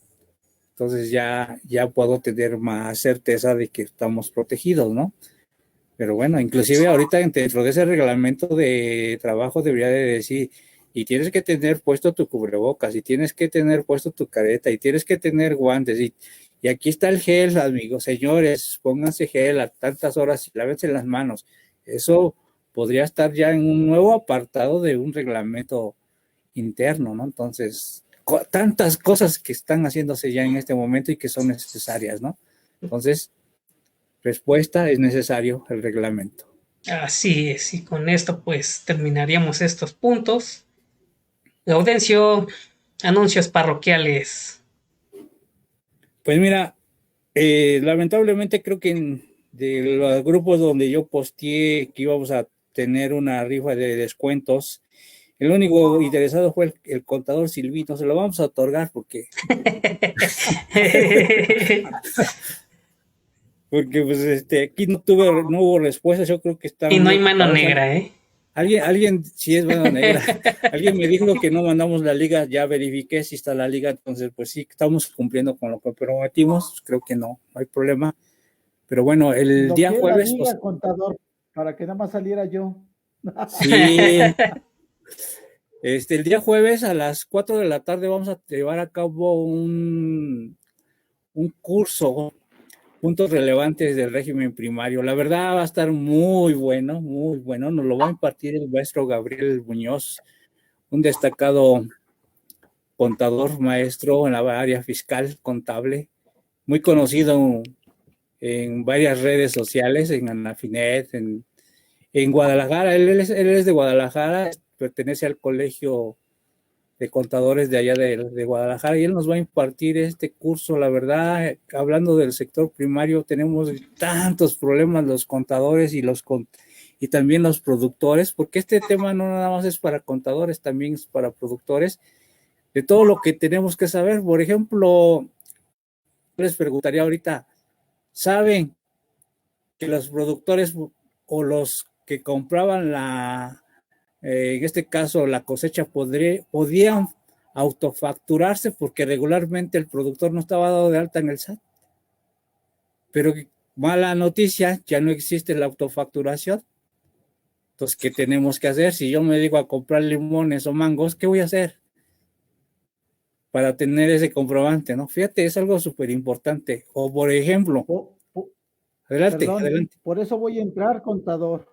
Entonces ya puedo tener más certeza de que estamos protegidos, ¿no? Pero bueno, inclusive ahorita dentro de ese reglamento de trabajo debería de decir, y tienes que tener puesto tu cubrebocas, y tienes que tener puesto tu careta, y tienes que tener guantes, y aquí está el gel, amigos, señores, pónganse gel a tantas horas y lávense las manos. Eso podría estar ya en un nuevo apartado de un reglamento interno, ¿no? Entonces, tantas cosas que están haciéndose ya en este momento y que son necesarias, ¿no? Entonces, respuesta, es necesario el reglamento. Así es, y con esto pues terminaríamos estos puntos. Gaudencio, anuncios parroquiales. Pues mira, lamentablemente creo que de los grupos donde yo posteé que íbamos a tener una rifa de descuentos, el único interesado fue el contador Silvino. Se lo vamos a otorgar porque pues aquí no hubo respuestas. Yo creo que están y no hay mano negra, ¿eh? Alguien sí es mano negra. Alguien me dijo que no mandamos la liga, ya verifiqué si está la liga, entonces pues sí, estamos cumpliendo con lo que prometimos. Creo que no hay problema. Pero bueno, el día jueves... La liga, contador, para que nada más saliera yo. Sí. El día jueves a las 4 de la tarde vamos a llevar a cabo un curso, puntos relevantes del régimen primario. La verdad va a estar muy bueno, muy bueno. Nos lo va a impartir el maestro Gabriel Muñoz, un destacado contador, maestro en la área fiscal, contable, muy conocido en varias redes sociales, en Anafinet, en Guadalajara. Él es de Guadalajara, pertenece al colegio de contadores de allá de Guadalajara, y él nos va a impartir este curso. La verdad, hablando del sector primario, tenemos tantos problemas los contadores y también los productores, porque este tema no nada más es para contadores, también es para productores, de todo lo que tenemos que saber. Por ejemplo, les preguntaría ahorita, ¿saben que los productores o los que compraban en este caso la cosecha, podían autofacturarse porque regularmente el productor no estaba dado de alta en el SAT? Pero mala noticia, ya no existe la autofacturación. Entonces, ¿qué tenemos que hacer? Si yo me digo a comprar limones o mangos, ¿qué voy a hacer para tener ese comprobante, no? Fíjate, es algo súper importante. O por ejemplo, adelante. Por eso voy a entrar, contador.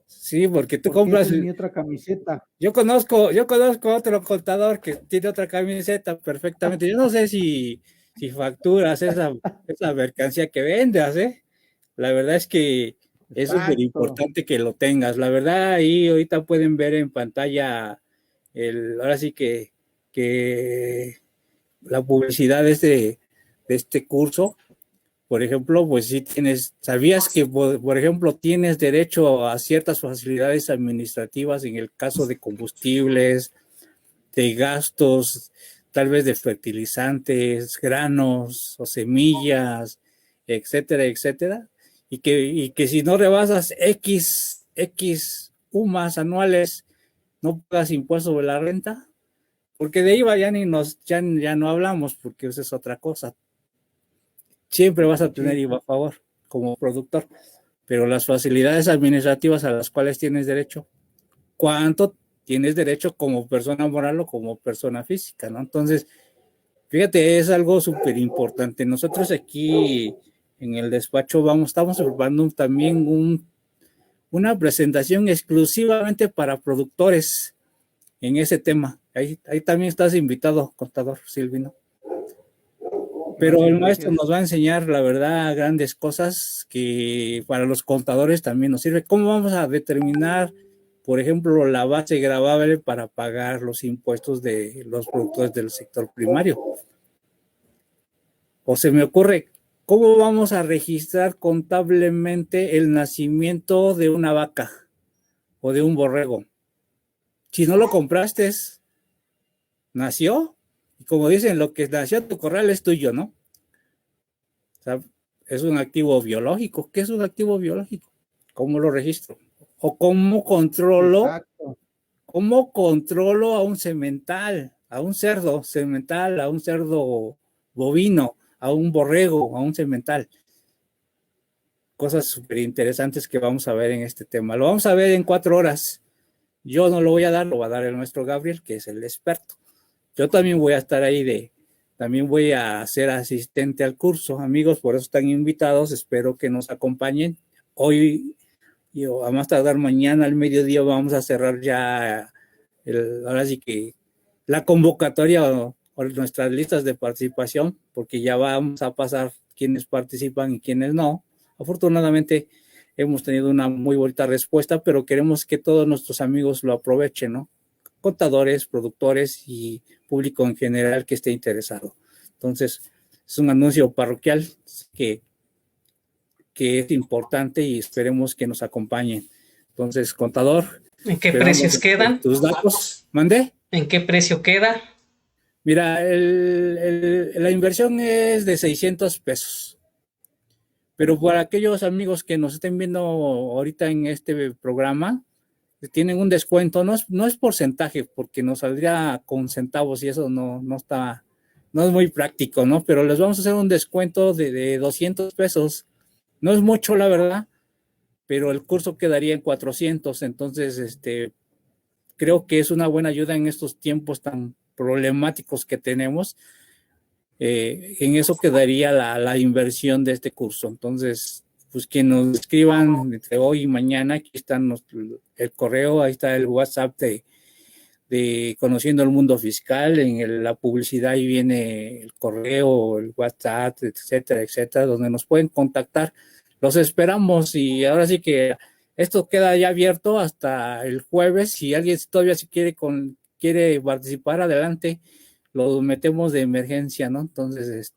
Sí, porque tú compras. Esa es mi otra camiseta. Yo conozco otro contador que tiene otra camiseta perfectamente. Yo no sé si facturas esa mercancía que vendas, ¿eh? La verdad es que es súper importante que lo tengas. La verdad, ahí ahorita pueden ver en pantalla ahora sí que la publicidad de este curso. Por ejemplo, pues si ¿sabías que, por ejemplo, tienes derecho a ciertas facilidades administrativas en el caso de combustibles, de gastos, tal vez de fertilizantes, granos o semillas, etcétera, etcétera? Y que si no rebasas X UMAS anuales, no pagas impuesto sobre la renta, porque de IVA ya no hablamos, porque eso es otra cosa. Siempre vas a tener IVA a favor como productor, pero las facilidades administrativas a las cuales tienes derecho, ¿cuánto tienes derecho como persona moral o como persona física, ¿no? Entonces, fíjate, es algo súper importante. Nosotros aquí en el despacho estamos preparando también una presentación exclusivamente para productores en ese tema. Ahí también estás invitado, contador Silvino. Pero el maestro nos va a enseñar, la verdad, grandes cosas que para los contadores también nos sirve. ¿Cómo vamos a determinar, por ejemplo, la base gravable para pagar los impuestos de los productores del sector primario? O se me ocurre, ¿cómo vamos a registrar contablemente el nacimiento de una vaca o de un borrego? Si no lo compraste, nació. Y como dicen, lo que nació en tu corral es tuyo, ¿no? O sea, es un activo biológico. ¿Qué es un activo biológico? ¿Cómo lo registro? ¿O cómo controlo? Exacto. ¿Cómo controlo a un semental, a un cerdo semental, a un cerdo bovino, a un borrego, a un semental? Cosas súper interesantes que vamos a ver en este tema. Lo vamos a ver en 4 horas. Yo no lo voy a dar, lo va a dar el maestro Gabriel, que es el experto. Yo también voy a estar ahí también voy a ser asistente al curso. Amigos, por eso están invitados. Espero que nos acompañen. Hoy, y a más tardar mañana al mediodía, vamos a cerrar ya ahora sí que la convocatoria o nuestras listas de participación, porque ya vamos a pasar quienes participan y quienes no. Afortunadamente hemos tenido una muy bonita respuesta, pero queremos que todos nuestros amigos lo aprovechen, ¿no? Contadores, productores y público en general que esté interesado. Entonces, es un anuncio parroquial que es importante y esperemos que nos acompañen. Entonces, contador, ¿En qué precios quedan? tus datos, ¿mandé? ¿En qué precio queda? Mira, la inversión es de 600 pesos. Pero para aquellos amigos que nos estén viendo ahorita en este programa, tienen un descuento, no es porcentaje, porque nos saldría con centavos y eso no es muy práctico, ¿no? Pero les vamos a hacer un descuento de 200 pesos. No es mucho, la verdad, pero el curso quedaría en 400. Entonces, creo que es una buena ayuda en estos tiempos tan problemáticos que tenemos. En eso quedaría la inversión de este curso. Entonces, pues que nos escriban entre hoy y mañana, aquí está el correo, ahí está el WhatsApp de Conociendo el Mundo Fiscal, la publicidad ahí viene el correo, el WhatsApp, etcétera, etcétera, donde nos pueden contactar. Los esperamos y ahora sí que esto queda ya abierto hasta el jueves. Si alguien todavía si quiere participar, adelante, lo metemos de emergencia, ¿no? Entonces,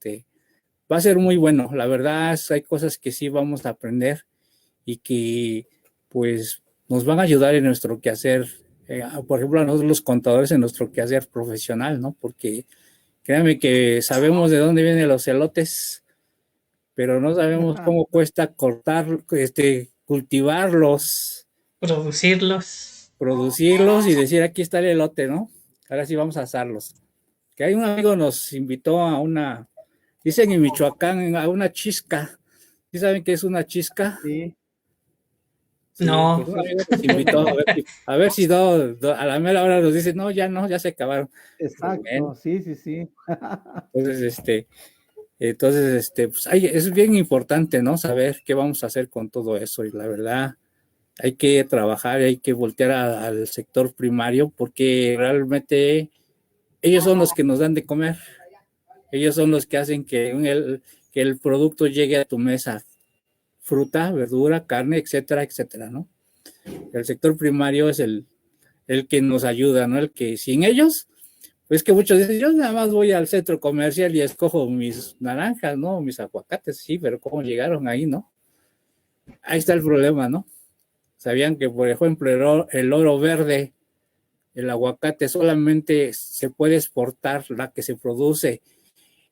va a ser muy bueno. La verdad, hay cosas que sí vamos a aprender y que, pues, nos van a ayudar en nuestro quehacer. Por ejemplo, a nosotros los contadores en nuestro quehacer profesional, ¿no? Porque créanme que sabemos de dónde vienen los elotes, pero no sabemos cómo cuesta cortar, cultivarlos, producirlos y decir, aquí está el elote, ¿no? Ahora sí vamos a asarlos. Que hay un amigo nos invitó dicen en Michoacán, a una chisca. ¿Sí saben qué es una chisca? Sí. Sí, No. pues un amigo nos invitó a ver si a la mera hora nos dice, no, ya se acabaron. Exacto, sí, sí, sí. Entonces, pues es bien importante, ¿no? Saber qué vamos a hacer con todo eso. Y la verdad, hay que trabajar, hay que voltear al sector primario, porque realmente ellos son los que nos dan de comer. Ellos son los que hacen que el producto llegue a tu mesa. Fruta, verdura, carne, etcétera, etcétera, ¿no? El sector primario es el que nos ayuda, ¿no? El que sin ellos, pues que muchos dicen, yo nada más voy al centro comercial y escojo mis naranjas, ¿no? Mis aguacates, sí, pero ¿cómo llegaron ahí, no? Ahí está el problema, ¿no? Sabían que, por ejemplo, el oro verde, el aguacate solamente se puede exportar la que se produce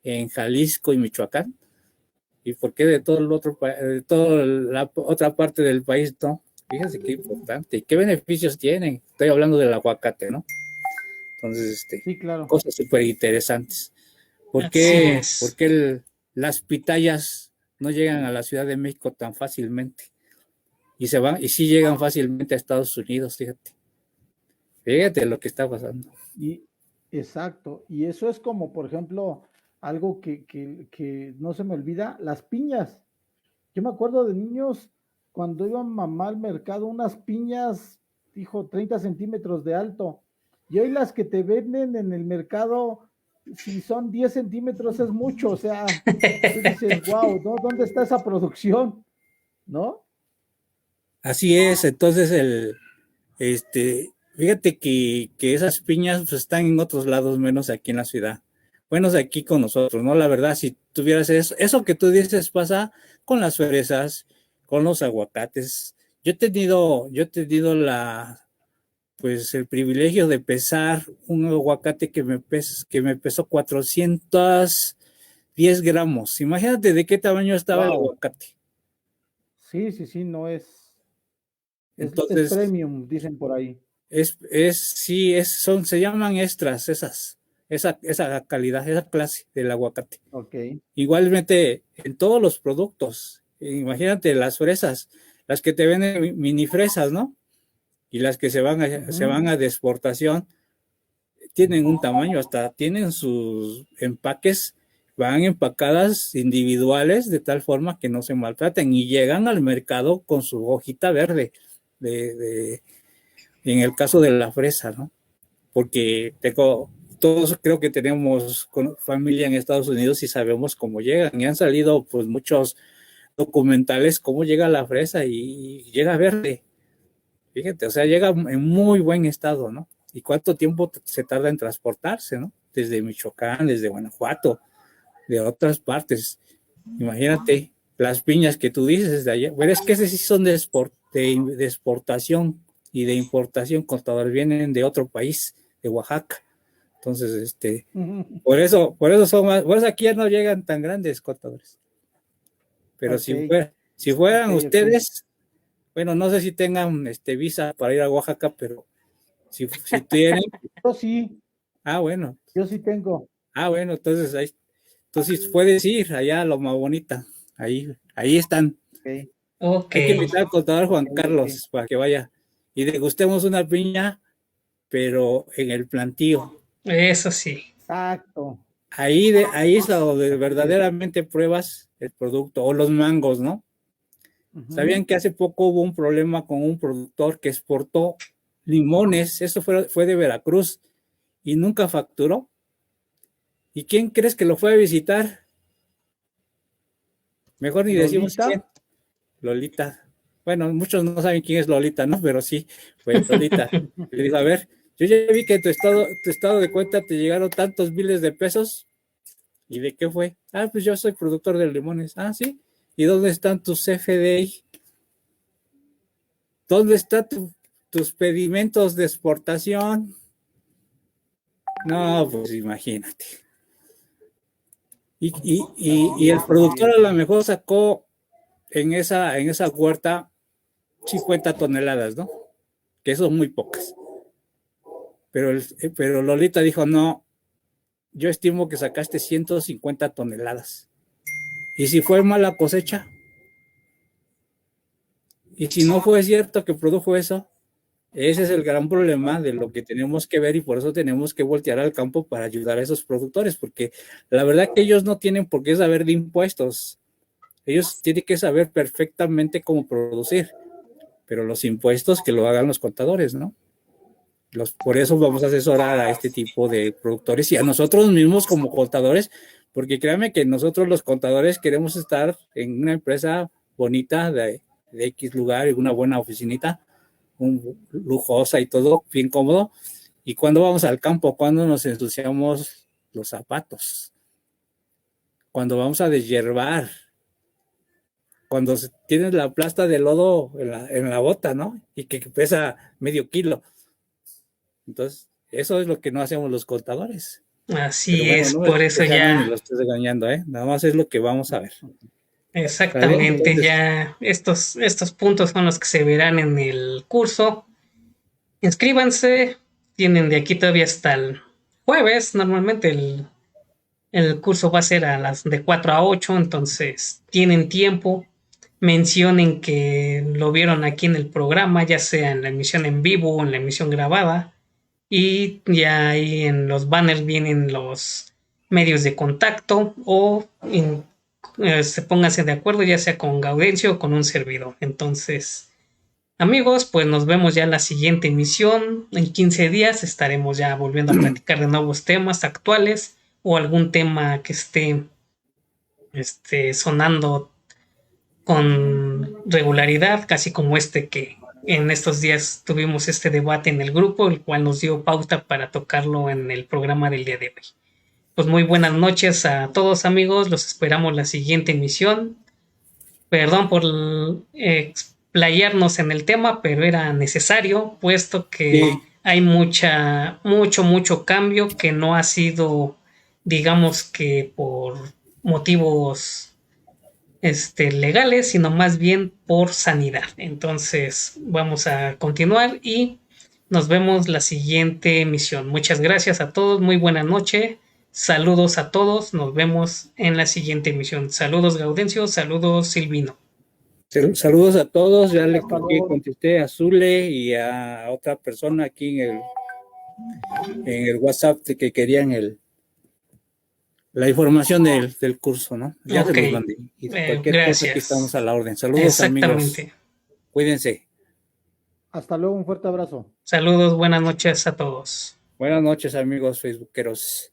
en Jalisco y Michoacán. ¿Y por qué de toda la otra parte del país no? Fíjense qué importante. ¿Qué beneficios tienen? Estoy hablando del aguacate, ¿no? Entonces, Sí, claro. cosas súper interesantes. ¿Por Así qué, es. las pitayas no llegan a la Ciudad de México tan fácilmente? Y sí llegan fácilmente a Estados Unidos, fíjate. Fíjate lo que está pasando. Y exacto. Y eso es como, por ejemplo, algo que no se me olvida, las piñas. Yo me acuerdo de niños cuando iba mamá al mercado, unas piñas, dijo, 30 centímetros de alto. Y hoy las que te venden en el mercado, si son 10 centímetros es mucho. O sea, tú dices, wow, ¿no? ¿Dónde está esa producción? ¿No? Así es, entonces fíjate que esas piñas pues, están en otros lados menos aquí en la ciudad. Bueno, aquí con nosotros, ¿no? La verdad, si tuvieras eso que tú dices pasa con las fresas, con los aguacates. Yo he tenido pues el privilegio de pesar un aguacate que me pesó 10 gramos. Imagínate de qué tamaño estaba el Wow. aguacate. Sí, no es Entonces, premium, dicen por ahí. se llaman extras esa calidad, esa clase del aguacate. Ok. Igualmente en todos los productos. Imagínate las fresas, las que te venden mini fresas, ¿no? Y las que se van a de exportación, tienen un tamaño, hasta tienen sus empaques, van empacadas individuales de tal forma que no se maltraten y llegan al mercado con su hojita verde, en el caso de la fresa, ¿no? Porque todos creo que tenemos familia en Estados Unidos y sabemos cómo llegan, y han salido pues muchos documentales cómo llega la fresa y llega verde. Fíjate, o sea, llega en muy buen estado, ¿no? ¿Y cuánto tiempo se tarda en transportarse, ¿no? Desde Michoacán, desde Guanajuato, de otras partes. Imagínate las piñas que tú dices de allá. Pero es que esas sí son de exportación y de importación, contadores, vienen de otro país, de Oaxaca. Entonces, por eso aquí ya no llegan tan grandes contadores. Pero Okay. si fueran ustedes, bueno, no sé si tengan visa para ir a Oaxaca, pero si tienen. Yo sí. Ah, bueno. Yo sí tengo. Ah, bueno, entonces puedes ir allá a Loma Bonita. Ahí están. Okay. Hay que invitar al contador Juan Carlos para que vaya y degustemos una piña, pero en el plantío. Eso sí. Exacto. Ahí es donde verdaderamente pruebas el producto, o los mangos, ¿no? ¿Sabían que hace poco hubo un problema con un productor que exportó limones? Eso fue de Veracruz y nunca facturó. ¿Y quién crees que lo fue a visitar? Mejor ni decimos quién. Lolita. Bueno, muchos no saben quién es Lolita, ¿no? Pero sí, fue Lolita. Le dijo, a ver, yo ya vi que tu estado de cuenta te llegaron tantos miles de pesos. ¿Y de qué fue? Ah, pues yo soy productor de limones. Ah, sí. ¿Y dónde están tus CFDI? ¿Dónde están tus pedimentos de exportación? No, pues imagínate. Y el productor a lo mejor sacó en esa huerta 50 toneladas, ¿no? Que son muy pocas. Pero Lolita dijo, no, yo estimo que sacaste 150 toneladas. ¿Y si fue mala cosecha? ¿Y si no fue cierto que produjo eso? Ese es el gran problema de lo que tenemos que ver, y por eso tenemos que voltear al campo para ayudar a esos productores, porque la verdad que ellos no tienen por qué saber de impuestos. Ellos tienen que saber perfectamente cómo producir, pero los impuestos que lo hagan los contadores, ¿no? Por eso vamos a asesorar a este tipo de productores y a nosotros mismos como contadores, porque créanme que nosotros los contadores queremos estar en una empresa bonita de X lugar, en una buena oficinita, lujosa y todo, bien cómodo. Y cuando vamos al campo, cuando nos ensuciamos los zapatos, cuando vamos a deshiervar, cuando tienes la plasta de lodo en la bota, ¿no? Y que pesa medio kilo. Entonces, eso es lo que no hacemos los contadores. Así bueno, es, no por eso ya. Ni lo estoy regañando, ¿eh? Nada más es lo que vamos a ver. Exactamente, entonces, ya estos puntos son los que se verán en el curso. Inscríbanse, tienen de aquí todavía hasta el jueves. Normalmente el curso va a ser a las de 4 a 8, entonces tienen tiempo. Mencionen que lo vieron aquí en el programa, ya sea en la emisión en vivo o en la emisión grabada. Y ya ahí en los banners vienen los medios de contacto o se pónganse de acuerdo ya sea con Gaudencio o con un servidor. Entonces, amigos, pues nos vemos ya en la siguiente emisión. En 15 días estaremos ya volviendo a platicar de nuevos temas actuales o algún tema que esté sonando con regularidad, casi como que en estos días tuvimos este debate en el grupo, el cual nos dio pauta para tocarlo en el programa del día de hoy. Pues muy buenas noches a todos, amigos, los esperamos la siguiente emisión. Perdón por explayarnos en el tema, pero era necesario, puesto que hay mucho cambio que no ha sido, digamos que por motivos legales, sino más bien por sanidad. Entonces, vamos a continuar y nos vemos la siguiente emisión. Muchas gracias a todos, muy buena noche. Saludos a todos, nos vemos en la siguiente emisión. Saludos Gaudencio, saludos Silvino. Saludos a todos, ya le contesté a Zule y a otra persona aquí en el WhatsApp de que querían la información del curso, ¿no? Ya se los mandé. Y cualquier cosa aquí estamos a la orden. Saludos, amigos. Cuídense. Hasta luego, un fuerte abrazo. Saludos, buenas noches a todos. Buenas noches, amigos facebookeros.